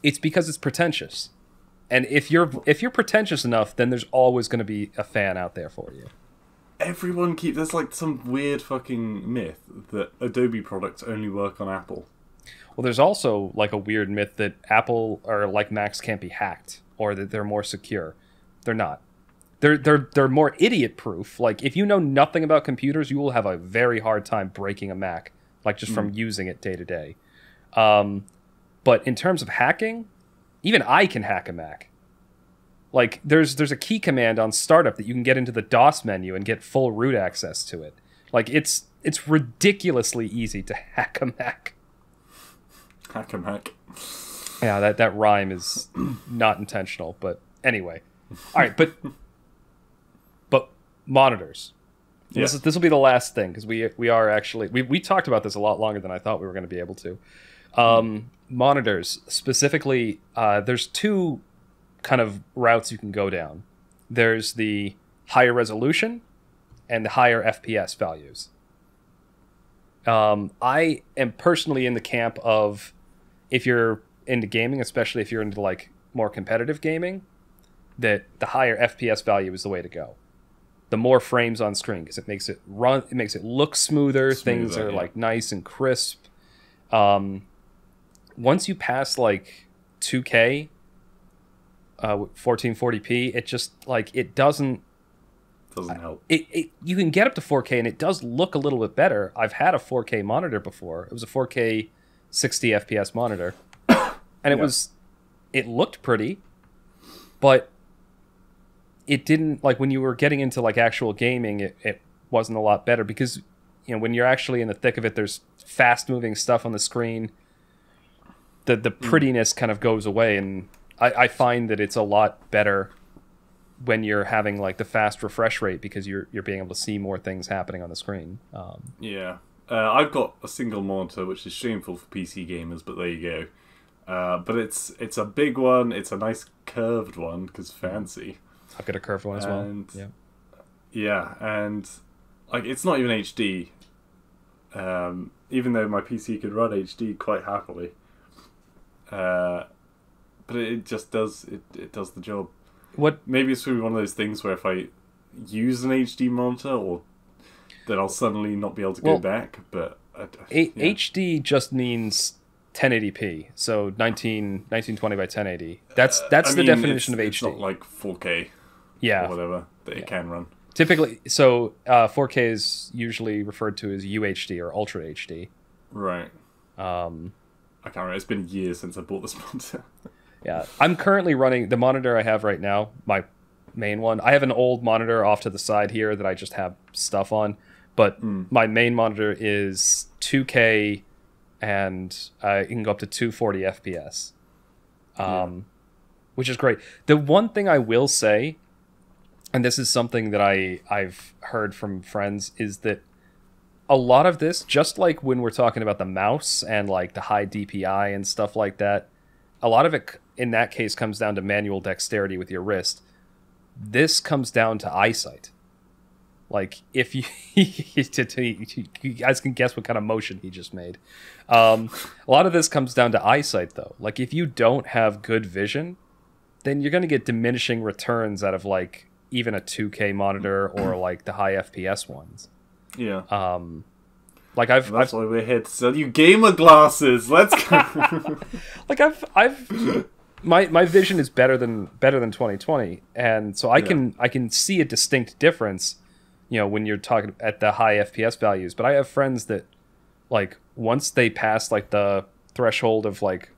It's because it's pretentious. And if you're pretentious enough, then there's always going to be a fan out there for you. There's like some weird fucking myth that Adobe products only work on Apple. Well, there's also like a weird myth that Apple or like Macs can't be hacked or that they're more secure. They're not. They're more idiot proof. Like if you know nothing about computers, you will have a very hard time breaking a Mac, like just from using it day to day. But in terms of hacking, even I can hack a Mac. Like there's a key command on startup that you can get into the DOS menu and get full root access to it. Like it's ridiculously easy to hack a Mac. Hack a Mac. Yeah, that rhyme is not intentional, but anyway. All right, but monitors. Yeah. This will be the last thing because we are actually we talked about this a lot longer than I thought we were going to be able to. Monitors specifically, there's 2 kind of routes you can go down. There's the higher resolution and the higher FPS values. I am personally in the camp of if you're into gaming, especially if you're into like more competitive gaming, that the higher FPS value is the way to go. The more frames on screen because it makes it look smoother. Things are like nice and crisp. Once you pass like 2K, 1440p, it just like it doesn't help. You can get up to 4K and it does look a little bit better. I've had a 4K monitor before. It was a 4K 60 FPS monitor, and it looked pretty, but it didn't, like when you were getting into like actual gaming, it wasn't a lot better because when you're actually in the thick of it, there's fast moving stuff on the screen. The prettiness kind of goes away, and I find that it's a lot better when you're having like the fast refresh rate because you're being able to see more things happening on the screen. I've got a single monitor, which is shameful for PC gamers, but there you go. But it's a big one. It's a nice curved one because fancy. I've got a curved one as well. Yeah, and like it's not even HD. Even though my PC could run HD quite happily. But it just does it does the job. Maybe it's really one of those things where if I use an HD monitor, then I'll suddenly not be able to go back. But HD just means 1080p, so 1920 by 1080. That's the definition of HD. It's not like 4K, or whatever that it can run. Typically, so 4K is usually referred to as UHD or Ultra HD. Right. I can't remember. It's been years since I bought this monitor. Yeah, I'm currently running the monitor I have right now, my main one. I have an old monitor off to the side here that I just have stuff on, but my main monitor is 2K and it can go up to 240 FPS, which is great. The one thing I will say, and this is something that I've heard from friends, is that a lot of this, just like when we're talking about the mouse and like the high DPI and stuff like that, a lot of it in that case comes down to manual dexterity with your wrist. This comes down to eyesight. Like, if you you guys can guess what kind of motion he just made. A lot of this comes down to eyesight, though. Like, if you don't have good vision, then you're going to get diminishing returns out of like even a 2K monitor or like the high FPS ones. Yeah. Like that's why we're here to sell you gamer glasses. Let's go. Like I've my vision is better than 2020, and so I can see a distinct difference, you know, when you're talking at the high FPS values. But I have friends that, like, once they pass like the threshold of like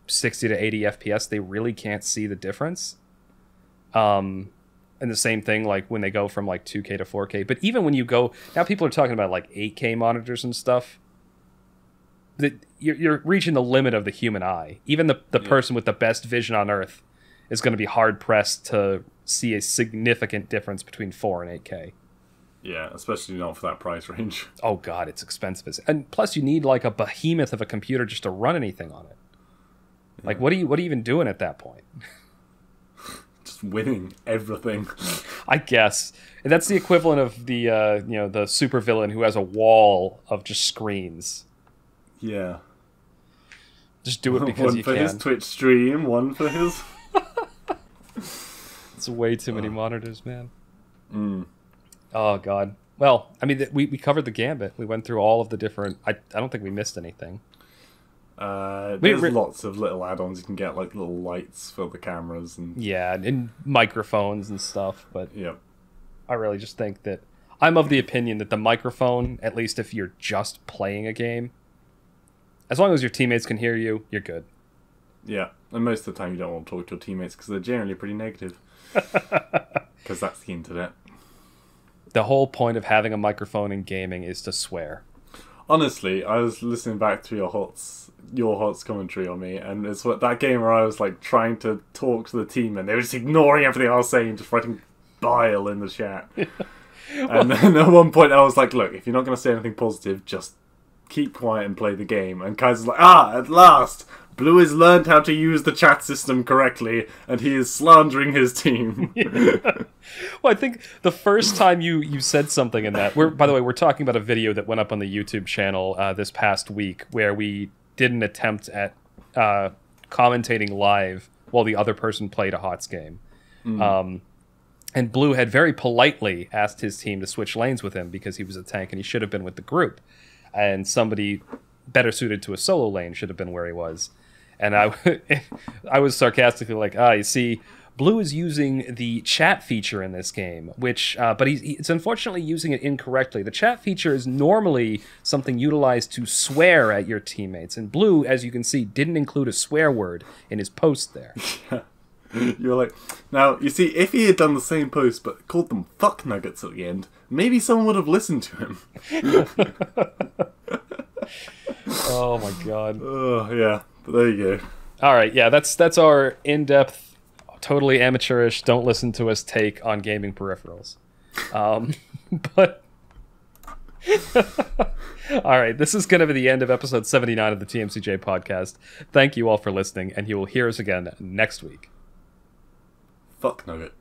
60 to 80 FPS, they really can't see the difference. And the same thing, like, when they go from, like, 2K to 4K. But even when you go... Now people are talking about, like, 8K monitors and stuff. That you're reaching the limit of the human eye. Even the person with the best vision on Earth is going to be hard-pressed to see a significant difference between 4 and 8K. Yeah, especially not for that price range. Oh, God, it's expensive. And plus, you need, like, a behemoth of a computer just to run anything on it. Yeah. Like, what are you even doing at that point? Winning everything. I guess. And that's the equivalent of the the supervillain who has a wall of just screens. Yeah. Just do it because one you for can. His Twitch stream, one for his... It's way too many monitors, man. Oh, God. Well, I mean, we covered the gambit. We went through all of the different... I don't think we missed anything. There's lots of little add-ons you can get, like little lights for the cameras and microphones and stuff. But yep. I really just think that I'm of the opinion that the microphone, at least if you're just playing a game, as long as your teammates can hear you, you're good. Yeah, and most of the time you don't want to talk to your teammates because they're generally pretty negative. Because that's the internet. The whole point of having a microphone in gaming is to swear. Honestly, I was listening back to your HOTS commentary on me, and it's that game where I was like trying to talk to the team, and they were just ignoring everything I was saying, just writing bile in the chat. And then at one point I was like, look, if you're not going to say anything positive, just keep quiet and play the game. And Kaiser's like, at last! Blue has learned how to use the chat system correctly, and he is slandering his team. Well, I think the first time you said something in that... By the way, we're talking about a video that went up on the YouTube channel this past week, where we did an attempt at commentating live while the other person played a HOTS game. And Blue had very politely asked his team to switch lanes with him because he was a tank and he should have been with the group. And somebody better suited to a solo lane should have been where he was. And I was sarcastically like, you see, Blue is using the chat feature in this game, but it's unfortunately using it incorrectly. The chat feature is normally something utilized to swear at your teammates. And Blue, as you can see, didn't include a swear word in his post there. You're like, now, you see, if he had done the same post but called them fuck nuggets at the end, maybe someone would have listened to him. Oh my god. Oh, yeah. But there you go. Alright, yeah, that's our in-depth, totally amateurish, don't listen to us take on gaming peripherals. But... Alright, this is going to be the end of episode 79 of the TMCJ podcast. Thank you all for listening, and you will hear us again next week. Fuck nugget.